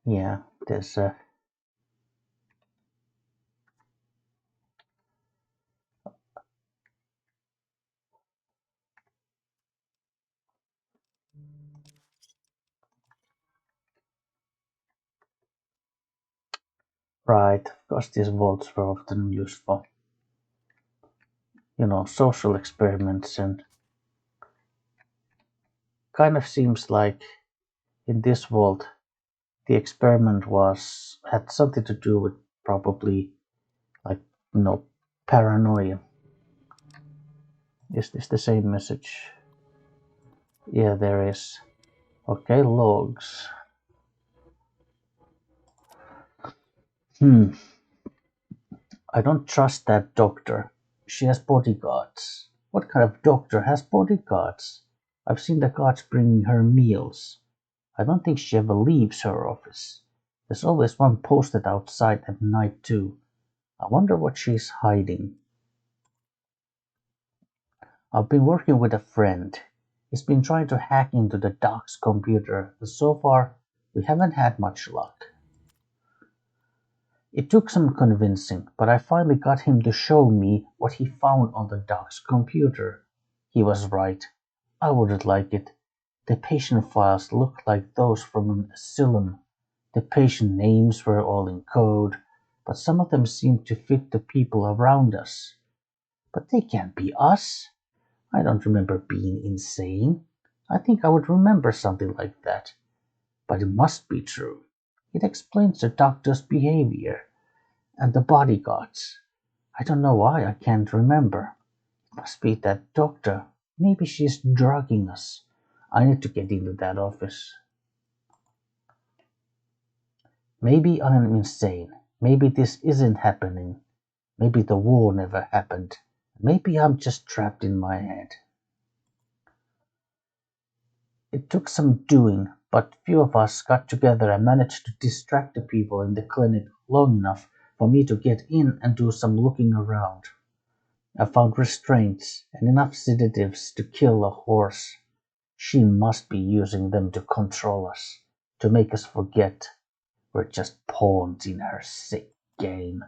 S1: Yeah, there's a right, of course these vaults were often used for, social experiments, and kind of seems like in this vault the experiment had something to do with probably like paranoia. Is this the same message? Yeah, there is. Okay, logs. I don't trust that doctor. She has bodyguards. What kind of doctor has bodyguards? I've seen the guards bringing her meals. I don't think she ever leaves her office. There's always one posted outside at night too. I wonder what she's hiding. I've been working with a friend. He's been trying to hack into the doc's computer, but so far we haven't had much luck. It took some convincing, but I finally got him to show me what he found on the doc's computer. He was right. I wouldn't like it. The patient files looked like those from an asylum. The patient names were all in code, but some of them seemed to fit the people around us. But they can't be us. I don't remember being insane. I think I would remember something like that. But it must be true. It explains the doctor's behavior and the bodyguards. I don't know why I can't remember. It must be that doctor. Maybe she's drugging us. I need to get into that office. Maybe I'm insane. Maybe this isn't happening. Maybe the war never happened. Maybe I'm just trapped in my head. It took some doing, but few of us got together and managed to distract the people in the clinic long enough for me to get in and do some looking around. I found restraints and enough sedatives to kill a horse. She must be using them to control us, to make us forget we're just pawns in her sick game.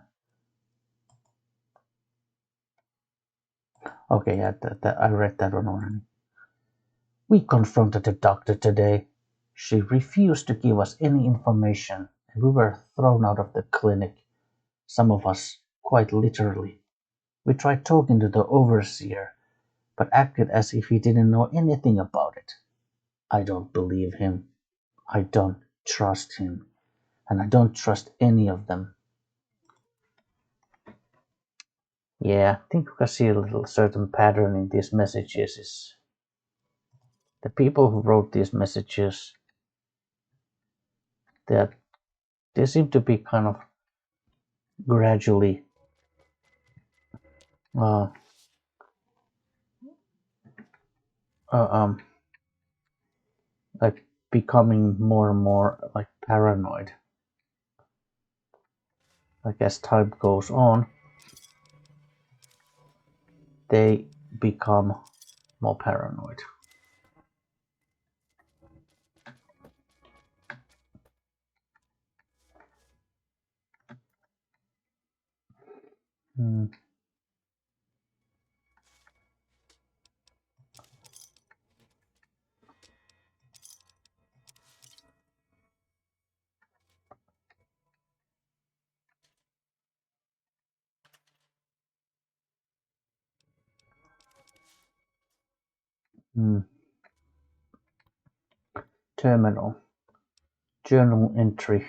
S1: Okay, yeah, I read that one already. We confronted the doctor today. She refused to give us any information, and we were thrown out of the clinic. Some of us, quite literally. We tried talking to the overseer, but acted as if he didn't know anything about it. I don't believe him. I don't trust him. And I don't trust any of them. Yeah, I think we can see a little certain pattern in these messages is the people who wrote these messages, that they seem to be kind of gradually uh, uh, like becoming more and more like paranoid. Like as time goes on, they become more paranoid. Hmm. Hmm. Terminal. Journal entry.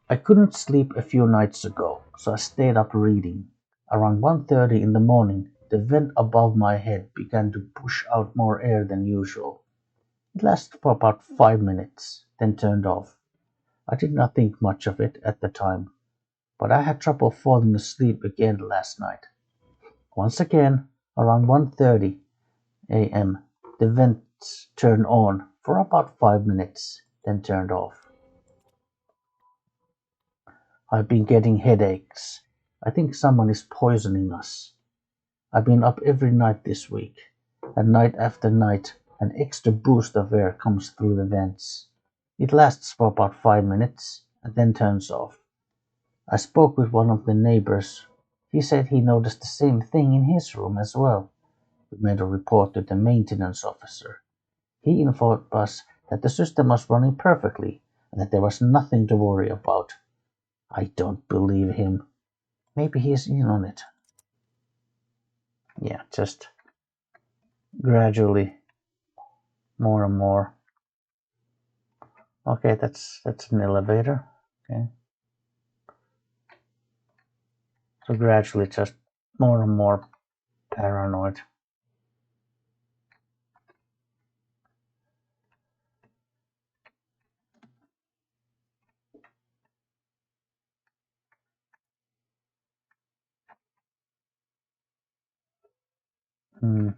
S1: I couldn't sleep a few nights ago, so I stayed up reading. Around 1:30 in the morning, the vent above my head began to push out more air than usual. It lasted for about 5 minutes, then turned off. I did not think much of it at the time, but I had trouble falling asleep again last night. Once again, around 1:30 a.m., the vents turned on for about 5 minutes, then turned off. I've been getting headaches. I think someone is poisoning us. I've been up every night this week, and night after night an extra boost of air comes through the vents. It lasts for about 5 minutes and then turns off. I spoke with one of the neighbors. He said he noticed the same thing in his room as well. We made a report to the maintenance officer. He informed us that the system was running perfectly and that there was nothing to worry about. I don't believe him. Maybe he's in on it. Yeah, just gradually more and more. Okay, that's an elevator. Okay. So gradually just more and more paranoid. Hmm.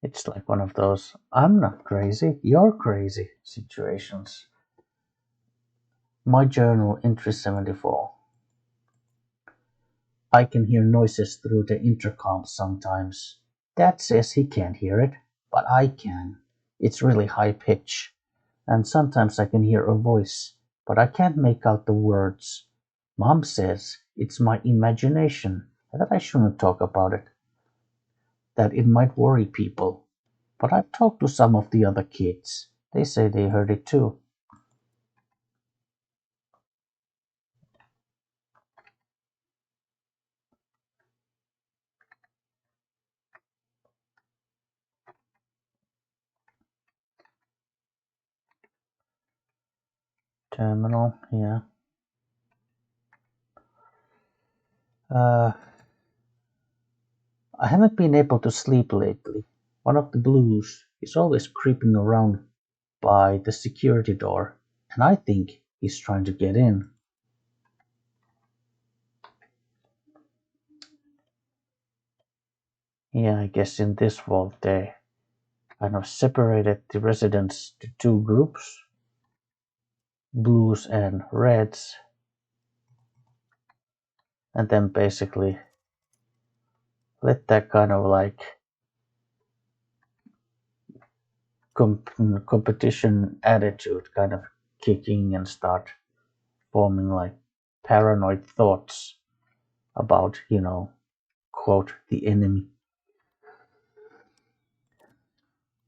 S1: It's like one of those I'm not crazy, you're crazy situations. My journal entry 74. I can hear noises through the intercom sometimes. Dad says he can't hear it, but I can. It's really high pitch. And sometimes I can hear a voice, but I can't make out the words. Mom says it's my imagination and that I shouldn't talk about it, that it might worry people. But I've talked to some of the other kids. They say they heard it too. Terminal, yeah. Uh, I haven't been able to sleep lately. One of the blues is always creeping around by the security door, and I think he's trying to get in. Yeah, I guess in this vault they kind of separated the residents to two groups, blues and reds, and then basically let that kind of like competition attitude kind of kicking and start forming like paranoid thoughts about, quote, the enemy.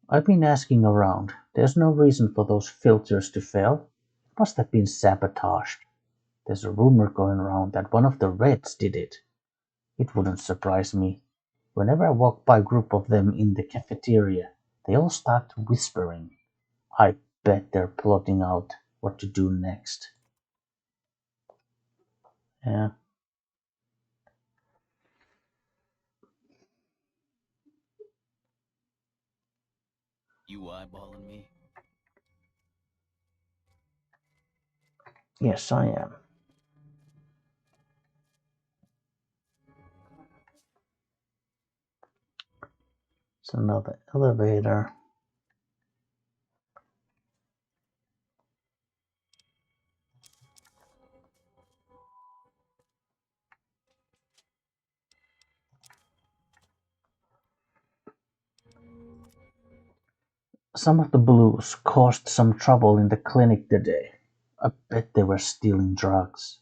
S1: I've been asking around. There's no reason for those filters to fail. It must have been sabotaged. There's a rumor going around that one of the Reds did it. It wouldn't surprise me. Whenever I walk by a group of them in the cafeteria, they all start whispering. I bet they're plotting out what to do next. Yeah.
S7: You eyeballing me?
S1: Yes, I am. It's another elevator. Some of the blues caused some trouble in the clinic today. I bet they were stealing drugs.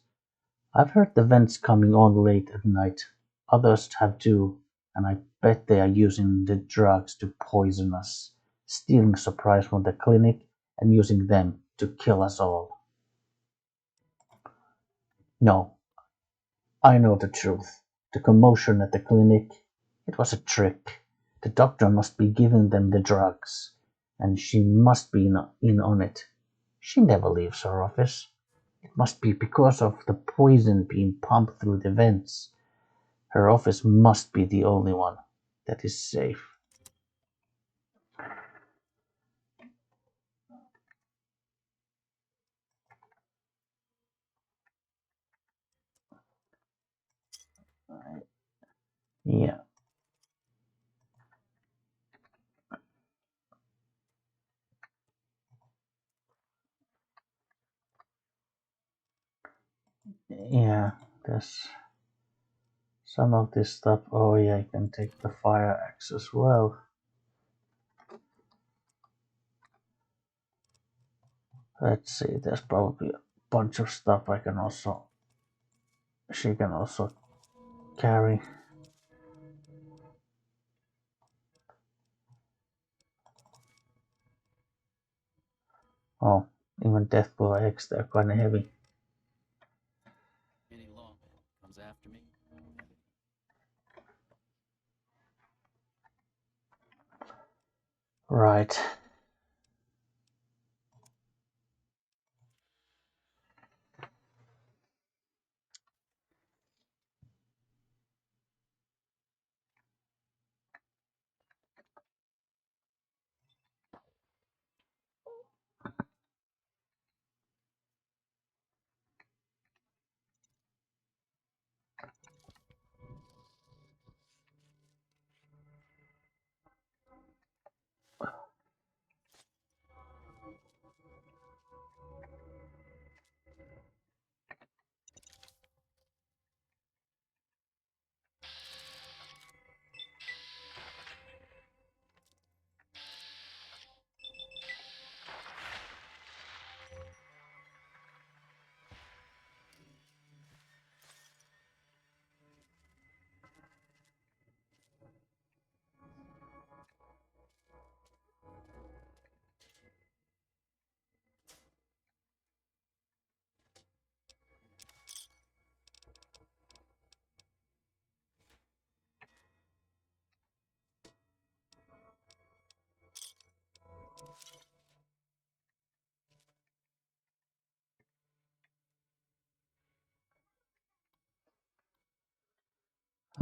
S1: I've heard the vents coming on late at night. Others have too, and I bet they are using the drugs to poison us, stealing supplies from the clinic and using them to kill us all. No, I know the truth. The commotion at the clinic, it was a trick. The doctor must be giving them the drugs, and she must be in on it. She never leaves her office. It must be because of the poison being pumped through the vents. Her office must be the only one that is safe. Yeah, yeah, there's some of this stuff. Oh yeah, I can take the fire axe as well. Let's see, there's probably a bunch of stuff she can also carry. Oh, even Deathblow eggs, they're kinda heavy.
S7: Any lawman comes after me.
S1: Right.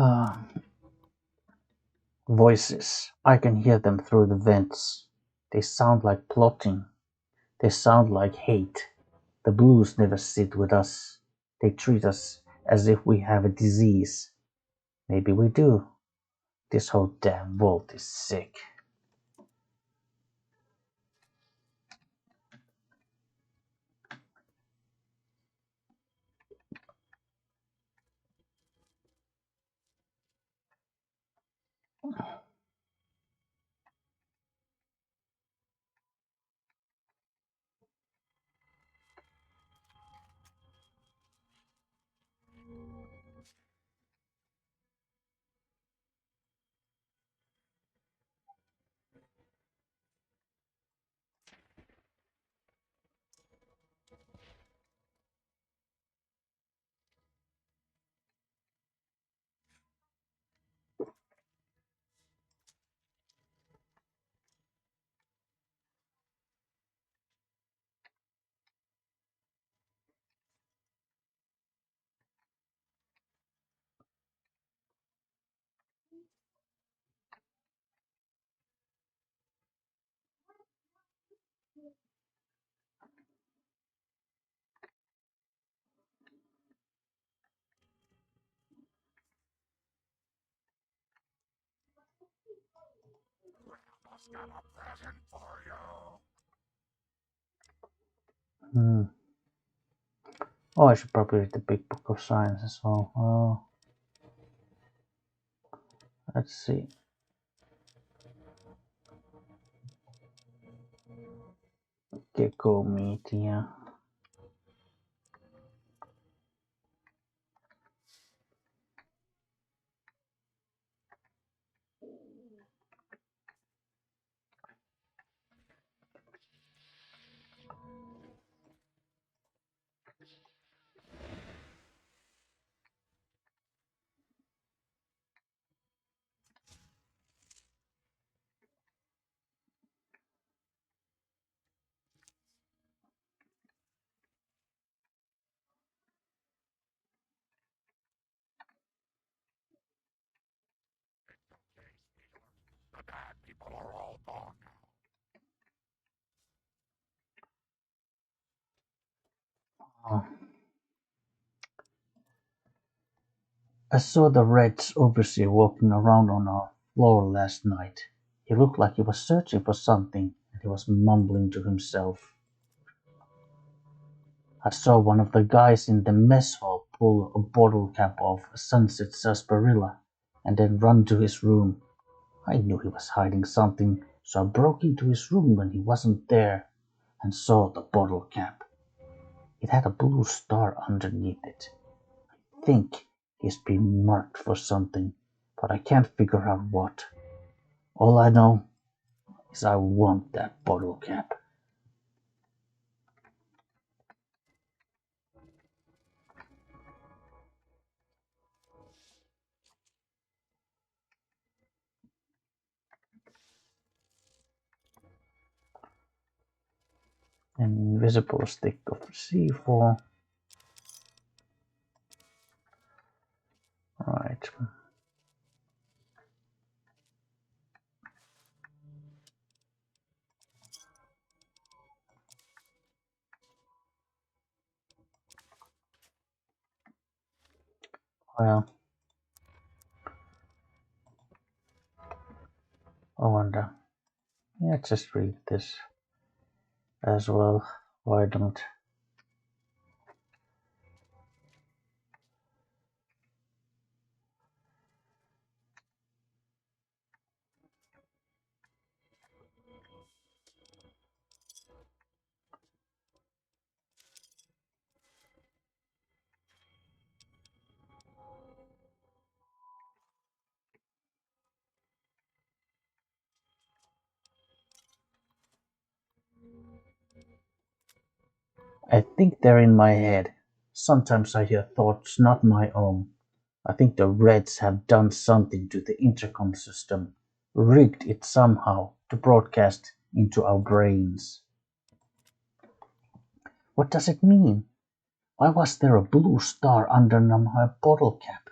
S1: Ah, voices. I can hear them through the vents. They sound like plotting. They sound like hate. The blues never sit with us. They treat us as if we have a disease. Maybe we do. This whole damn vault is sick.
S2: Grandma's got a present for you.
S1: Hmm. Oh, I should probably read the big book of science as well. Oh, let's see. Gecko media. Oh. I saw the Reds overseer walking around on our floor last night. He looked like he was searching for something, and he was mumbling to himself. I saw one of the guys in the mess hall pull a bottle cap off a sunset sarsaparilla and then run to his room. I knew he was hiding something, so I broke into his room when he wasn't there and saw the bottle cap. It had a blue star underneath it. I think he's been marked for something, but I can't figure out what. All I know is I want that bottle cap. Invisible stick of C4. Right. Well, I wonder. Yeah, just read this as well. Why don't? I think they're in my head. Sometimes I hear thoughts not my own. I think the Reds have done something to the intercom system, rigged it somehow to broadcast into our brains. What does it mean? Why was there a blue star under my bottle cap?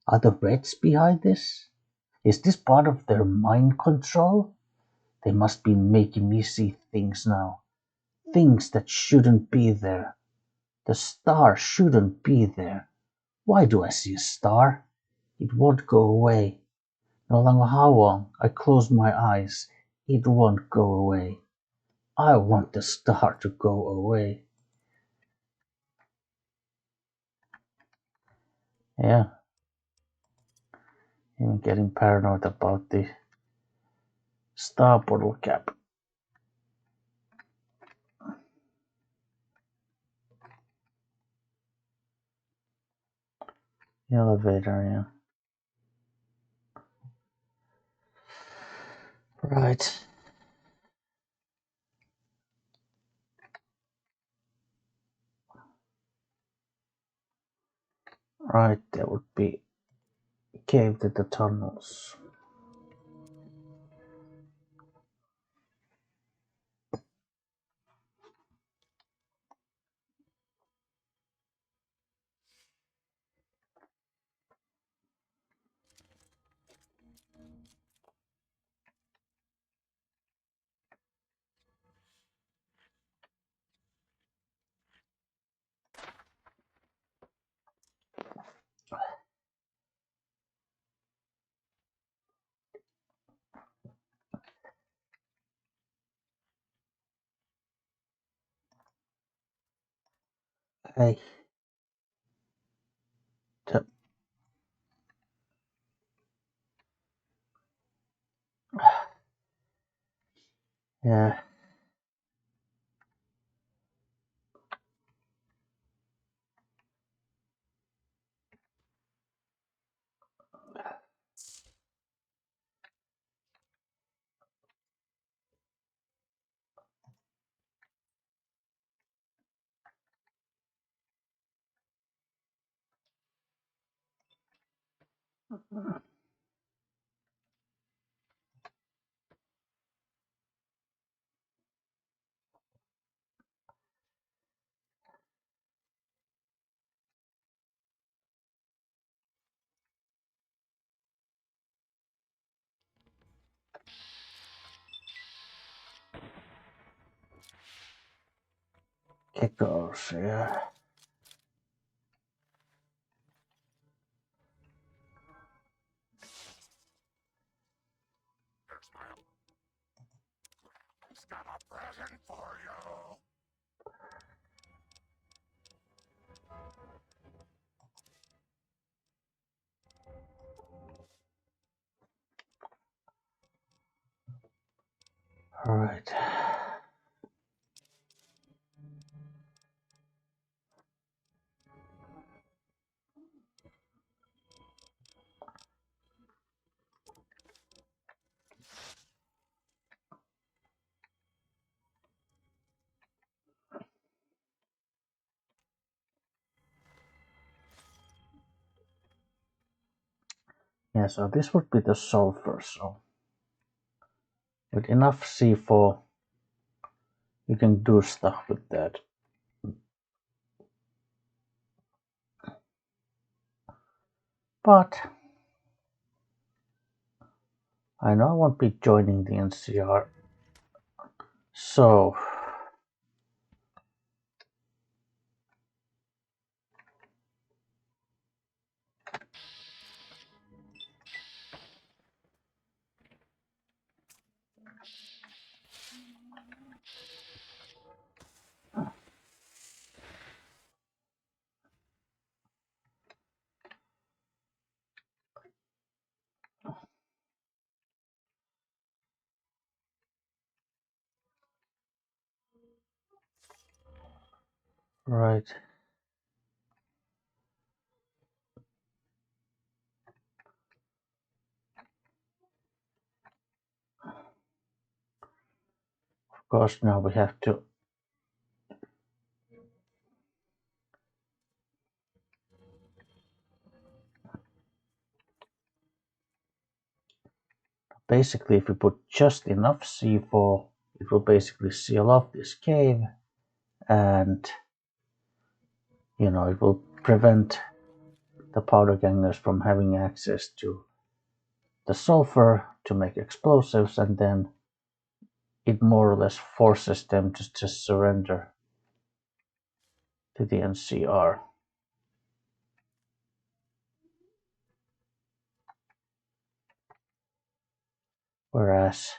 S1: Are the Reds behind this? Is this part of their mind control? They must be making me see things now. Things that shouldn't be there. The star shouldn't be there. Why do I see a star? It won't go away. No matter how long I close my eyes, it won't go away. I want the star to go away. Yeah, I'm getting paranoid about the star bottle cap. Elevator, yeah. Right. Right, that would be cave to the tunnels. Hey, the, yeah. It goes, yeah.
S2: for you.
S1: All right. Yeah, so this would be the sulfur. So with enough C4, you can do stuff with that. But I know I won't be joining the NCR. So right. Of course, now we have to basically, if we put just enough C4, it will basically seal off this cave, and it will prevent the powder gangers from having access to the sulfur to make explosives, and then it more or less forces them to just surrender to the NCR. Whereas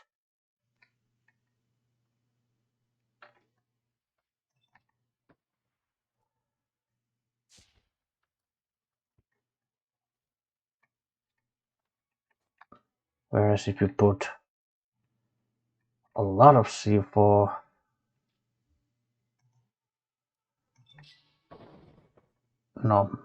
S1: if you put a lot of C4, no,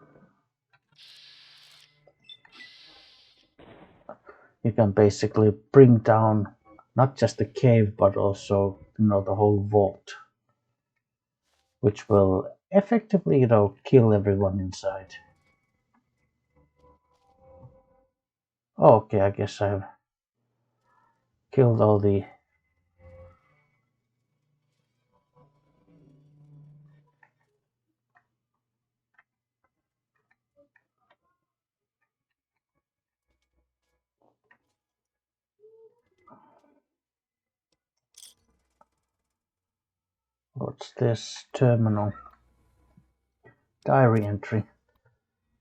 S1: you can basically bring down not just the cave but also the whole vault, which will effectively kill everyone inside. Oh, okay, I guess I've killed all the what's this? Terminal diary entry.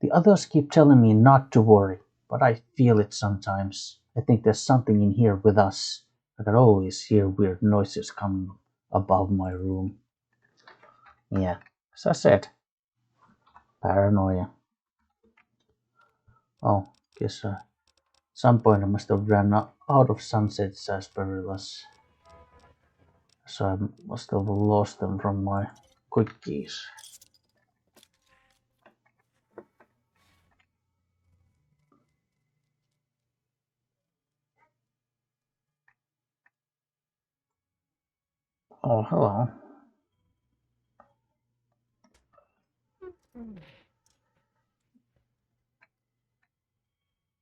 S1: The others keep telling me not to worry, but I feel it sometimes. I think there's something in here with us. I can always hear weird noises coming above my room. Yeah, as I said, paranoia. Oh, guess some point I must have ran out of sunset sarsaparillas, so I must have lost them from my quickies. Oh, hello.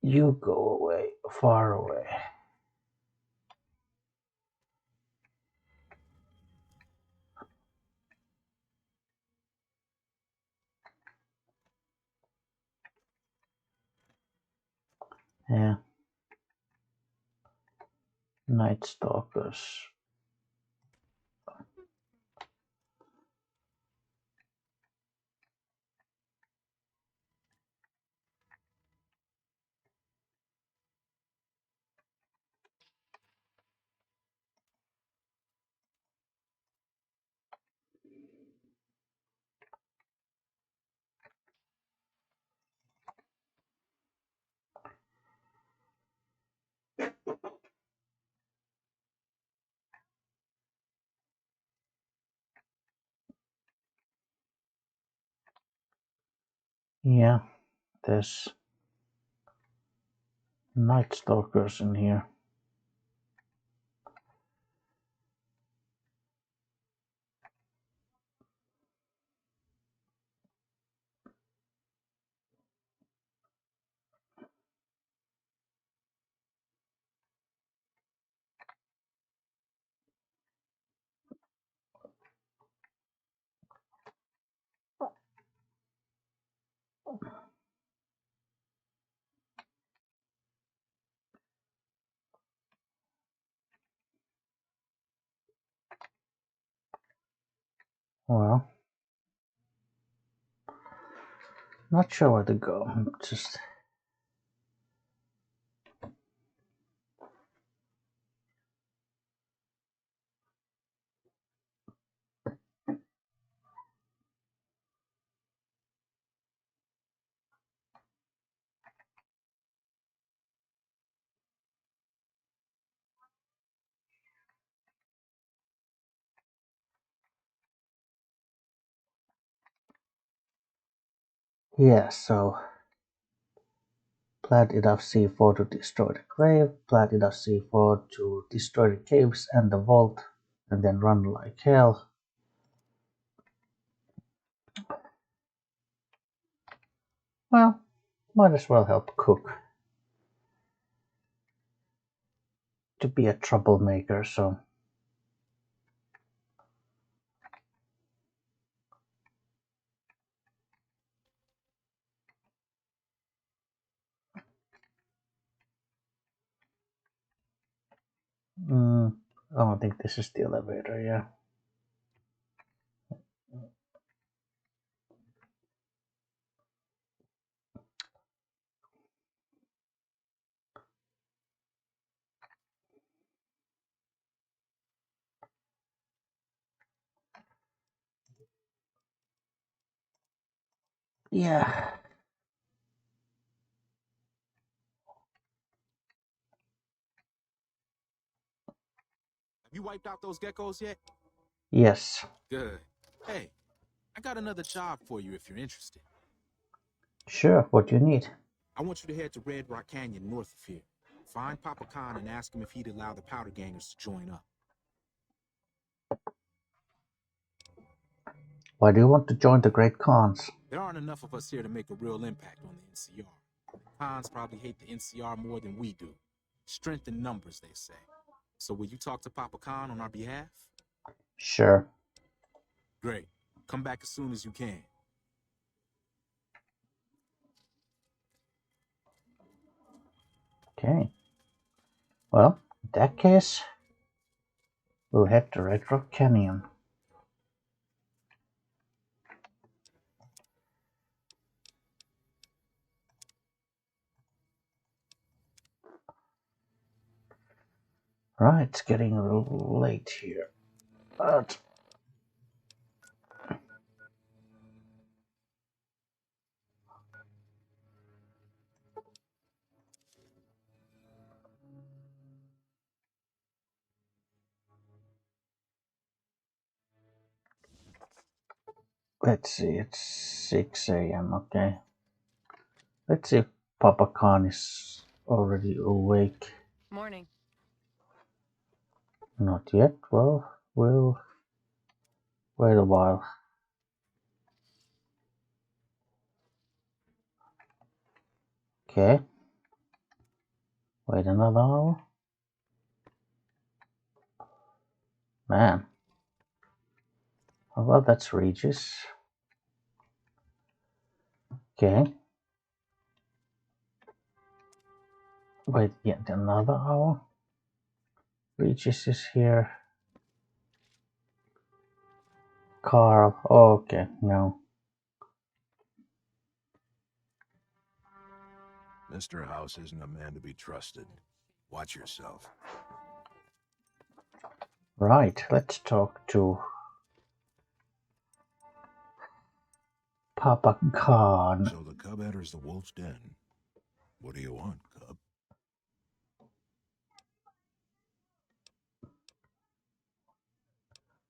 S1: You go away, far away. Yeah. Night Stalkers. Yeah, there's night stalkers in here. Well, not sure where to go. Just yeah. So plant enough C4 to destroy the grave. Plant enough C4 to destroy the caves and the vault, and then run like hell. Well, might as well help cook. To be a troublemaker, so I don't think this is the elevator, yeah. Yeah.
S5: Have you wiped out those geckos yet?
S1: Yes.
S5: Good. Hey, I got another job for you if you're interested.
S1: Sure, what do you need?
S5: I want you to head to Red Rock Canyon north of here. Find Papa Khan and ask him if he'd allow the powder gangers to join up.
S1: Why do you want to join the Great Khans?
S5: There aren't enough of us here to make a real impact on the NCR. The Khans probably hate the NCR more than we do. Strength in numbers, they say. So will you talk to Papa Khan on our behalf?
S1: Sure.
S5: Great. Come back as soon as you can.
S1: Okay. Well, in that case, we'll head to Red Rock Canyon. Right, it's getting a little late here. But let's see, it's 6 a.m. Okay. Let's see if Papa Khan is already awake.
S4: Morning.
S1: Not yet. Well, we'll wait a while. Okay. Wait another hour. Man. Oh, well, that's Regis. Okay. Wait yet another hour. Regis is here. Carl. Oh, okay, no.
S3: Mr. House isn't a man to be trusted. Watch yourself.
S1: Right, let's talk to Papa Khan.
S3: So the cub enters the wolf's den. What do you want, cub?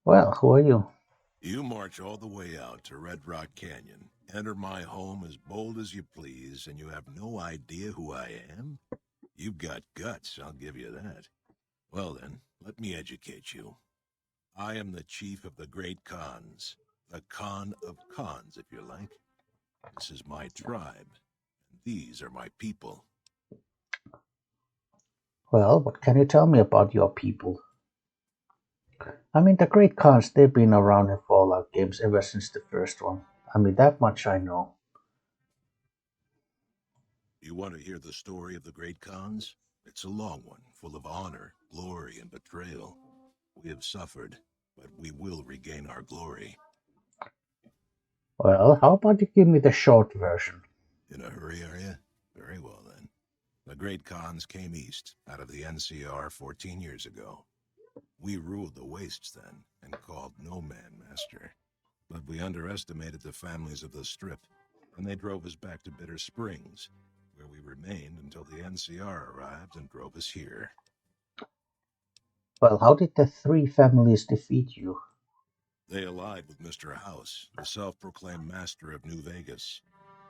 S1: Well, who are you?
S8: You march all the way out to Red Rock Canyon, enter my home as bold as you please, and you have no idea who I am? You've got guts, I'll give you that. Well then, let me educate you. I am the chief of the great Khans. The Khan of Khans, if you like. This is my tribe, and these are my people.
S1: Well, what can you tell me about your people? I mean, the Great Khans, they've been around in Fallout games ever since the first one. I mean, that much I know.
S8: You want to hear the story of the great Khans? It's a long one, full of honor, glory, and betrayal. We have suffered, but we will regain our glory.
S1: Well, how about you give me the short version?
S8: In a hurry, are you? Very well, then. The great Khans came east, out of the NCR 14 years ago. We ruled the wastes then, and called no man master. But we underestimated the families of the Strip, and they drove us back to Bitter Springs, where we remained until the NCR arrived and drove us here.
S1: Well, how did the three families defeat you?
S8: They allied with Mr. House, the self-proclaimed master of New Vegas.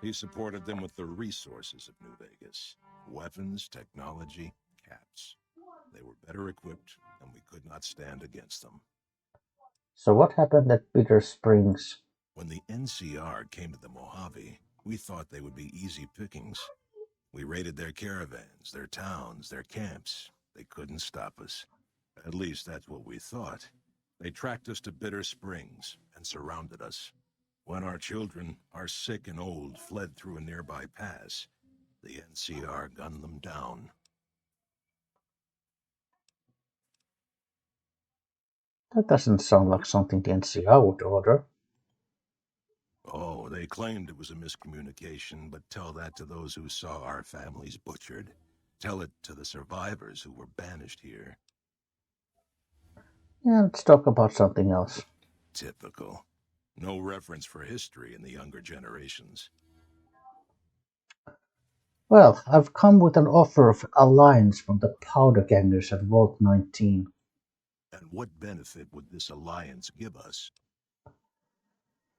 S8: He supported them with the resources of New Vegas. Weapons, technology, caps. They were better equipped, and we could not stand against them.
S1: So what happened at Bitter Springs?
S8: When the NCR came to the Mojave, we thought they would be easy pickings. We raided their caravans, their towns, their camps. They couldn't stop us. At least that's what we thought. They tracked us to Bitter Springs and surrounded us. When our children, our sick and old, fled through a nearby pass, the NCR gunned them down.
S1: That doesn't sound like something the NCR would order.
S8: Oh, they claimed it was a miscommunication, but tell that to those who saw our families butchered. Tell it to the survivors who were banished here.
S1: Yeah, let's talk about something else.
S8: Typical. No reference for history in the younger generations.
S1: Well, I've come with an offer of alliance from the Powder Gangers at Vault 19.
S8: And what benefit would this alliance give us?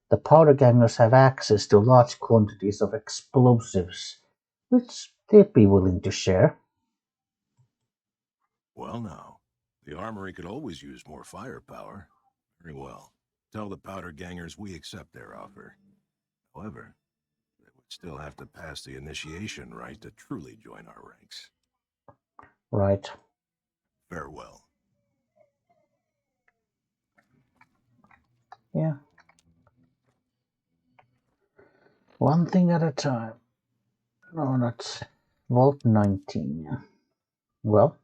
S1: The Powder Gangers have access to large quantities of explosives, which they'd be willing to share.
S8: Well now, the armory could always use more firepower. Very well. Tell the Powder Gangers we accept their offer. However, they would still have to pass the initiation rite to truly join our ranks.
S1: Right.
S8: Farewell.
S1: Yeah. One thing at a time. No, that's Vault 19, yeah. Well,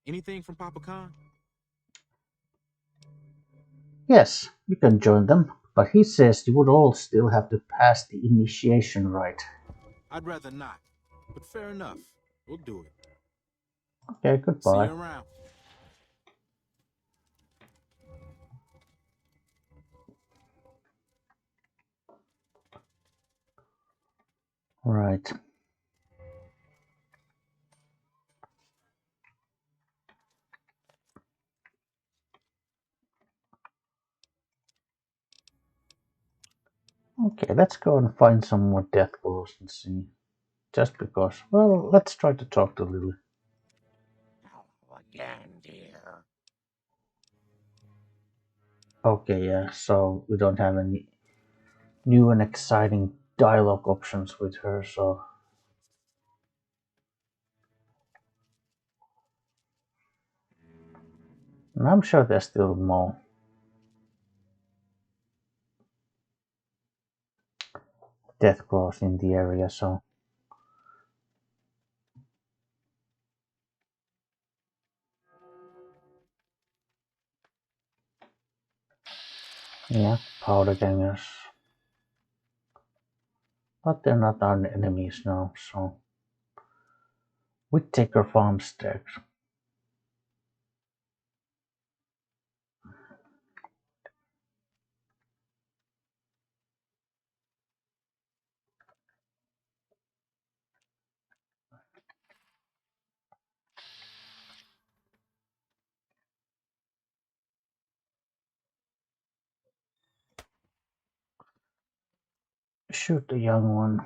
S5: Anything from Papa Khan?
S1: yes, you can join them, but he says you would all still have to pass the initiation rite.
S5: I'd rather not, but fair enough. We'll do it.
S1: Okay,
S5: See you
S1: goodbye.
S5: around.
S1: Right. Okay, let's go and find some more death glows and see. Just because. Well, let's try to talk to Lily.
S2: Hello again, dear.
S1: Okay, yeah, so we don't have any new and exciting dialogue options with her, so. And I'm sure there's still more death claws in the area, so. Yeah, powder gangers. But they're not our enemies now, so. Whittaker Farmstead. Shoot the young one.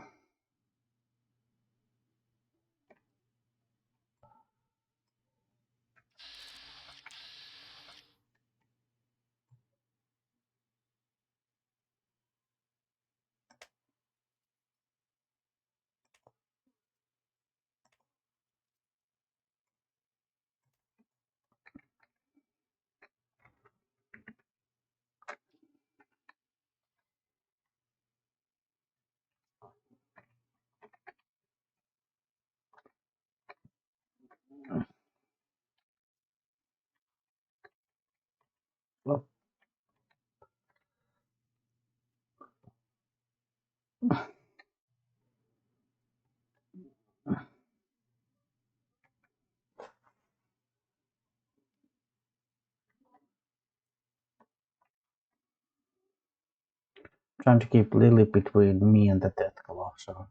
S1: Oh, trying to keep Lily between me and the Deathclaw, so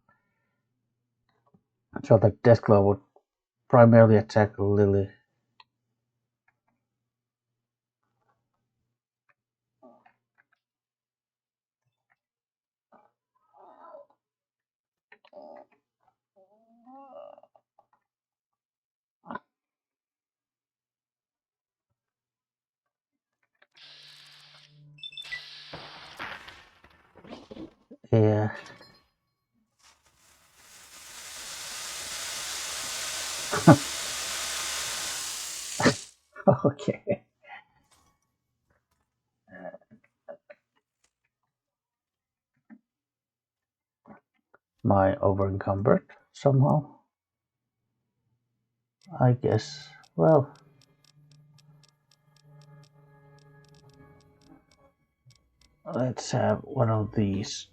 S1: the Deathclaw would primarily attack Lily. Yeah. Okay. My over encumbered somehow. I guess. Well, let's have one of these.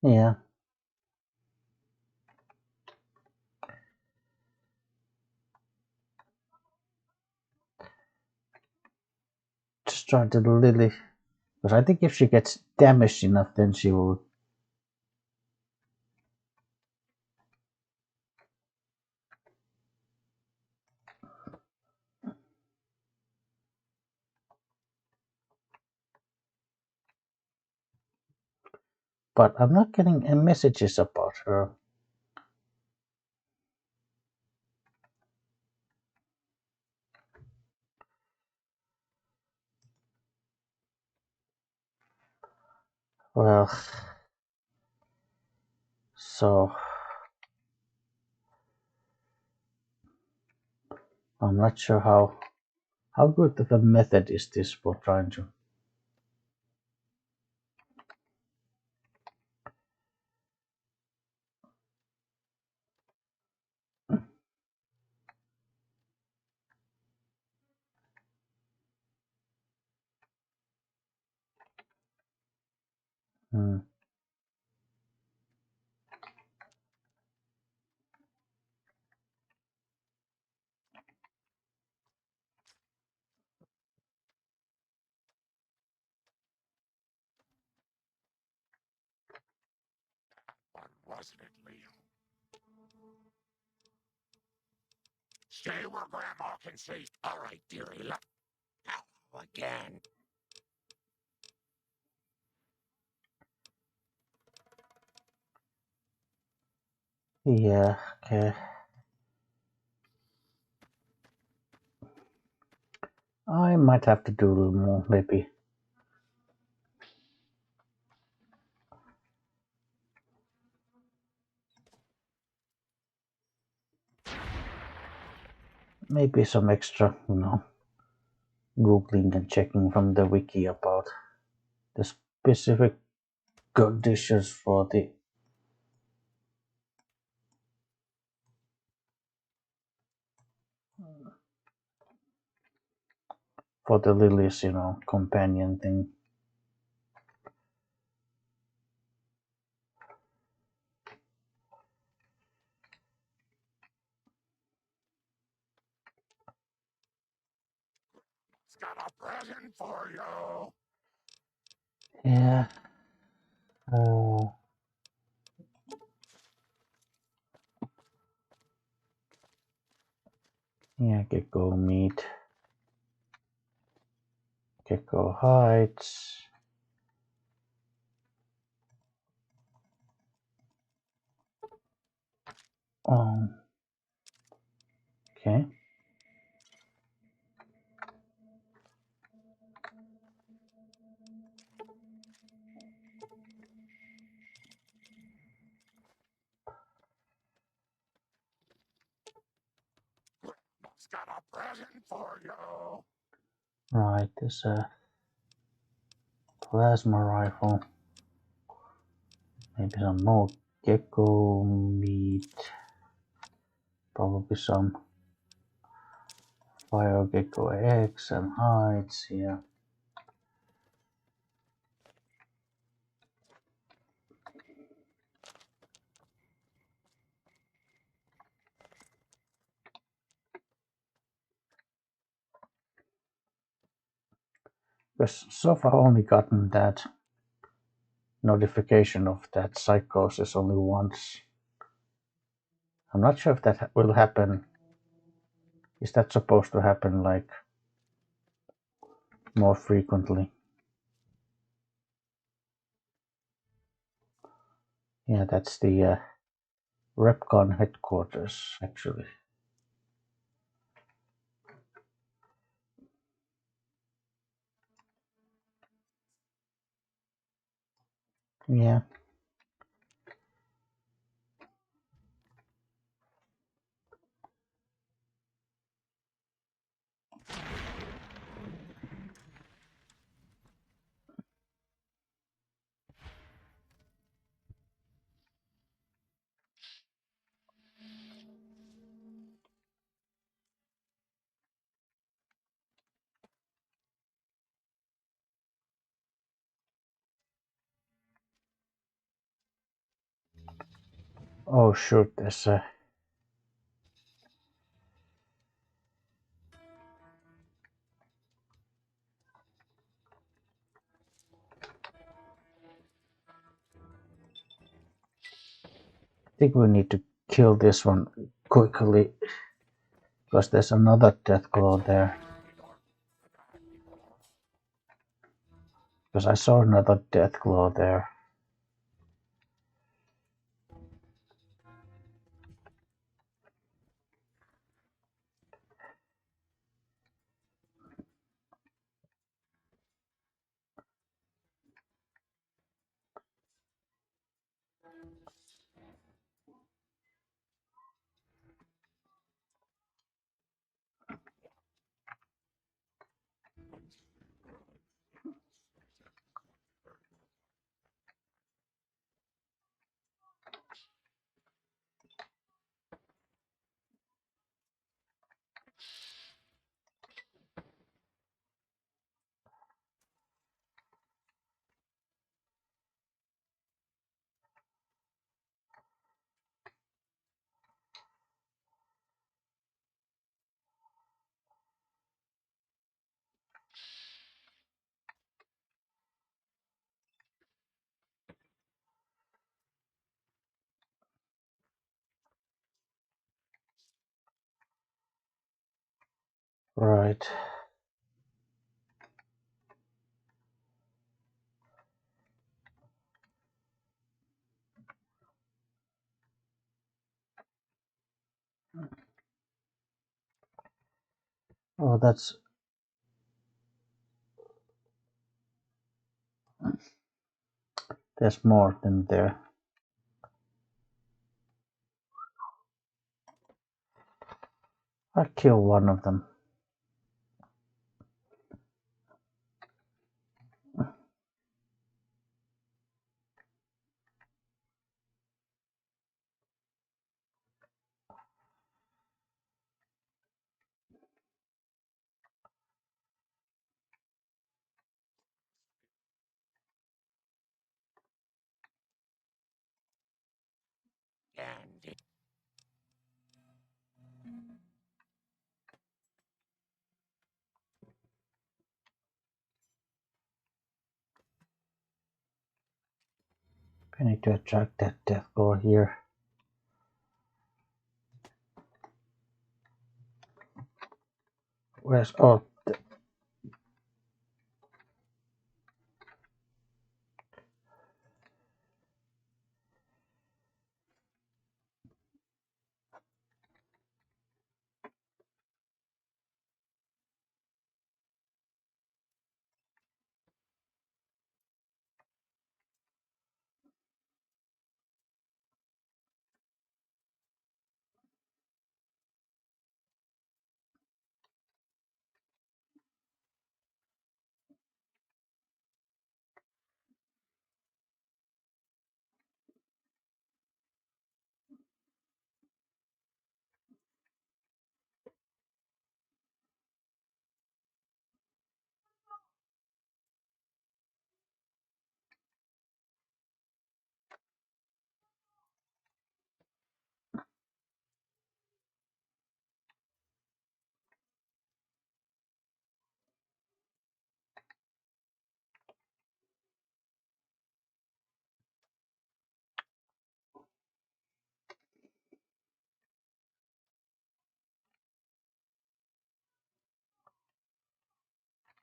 S1: Yeah. Just try to Lily. Because I think if she gets damaged enough, then she will. But I'm not getting any messages about her. Well, so I'm not sure how good of a method is this for trying to. Hmm.
S2: Or wasn't it, Leo? Stay where Grandma can see. All right, dearie. Hello again.
S1: Yeah. Okay. I might have to do a little more, maybe. maybe some extra, googling and checking from the wiki about the specific conditions for the Lily's, companion thing.
S2: It's got a present for you.
S1: Yeah. Yeah, gecko meat. Gecko hides. Okay.
S2: It's got a present for you.
S1: Right, there's a plasma rifle. Maybe some more gecko meat. Probably some fire gecko eggs and hides here. Because so far I've only gotten that notification of that psychosis only once. I'm not sure if that will happen. Is that supposed to happen like more frequently? Yeah, that's the Repcon headquarters actually. Yeah. Oh shoot, there's a I think we need to kill this one quickly because there's another Deathclaw there. Because I saw another Deathclaw there. Right. Oh, there's more than there. I kill one of them.
S2: And it,
S1: I need to attract that death gore here. Where's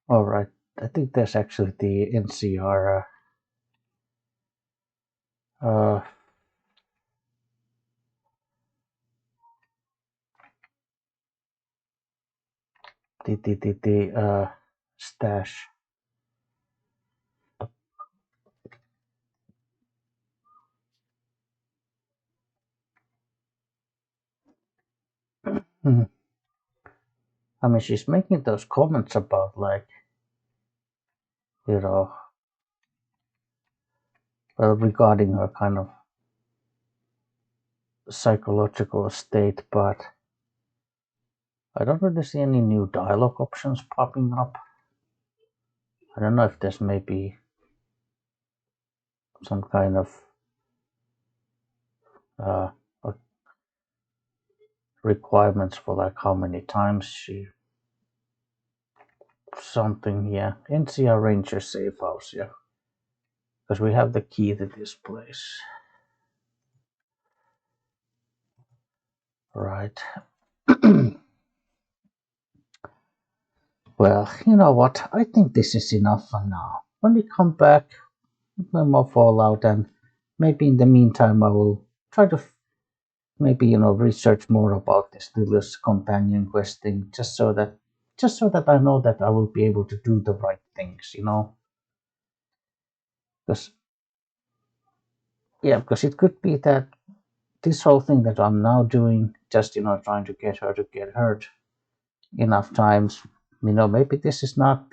S1: Alright, I think there's actually the NCR the stash. Mhm. I mean, she's making those comments about, like, you know, well, regarding her kind of psychological state, but I don't really see any new dialogue options popping up. I don't know if there's maybe some kind of uh, requirements for like how many times she something. Yeah, NCR Ranger safe house. Yeah, because we have the key to this place. Right. Well, you know what? I think this is enough for now. When we come back, no more Fallout, and maybe in the meantime, I will try to maybe research more about this Lilius companion quest thing, just so that I know that I will be able to do the right things. Because yeah, because it could be that this whole thing that I'm now doing, just trying to get her to get hurt enough times, maybe this is not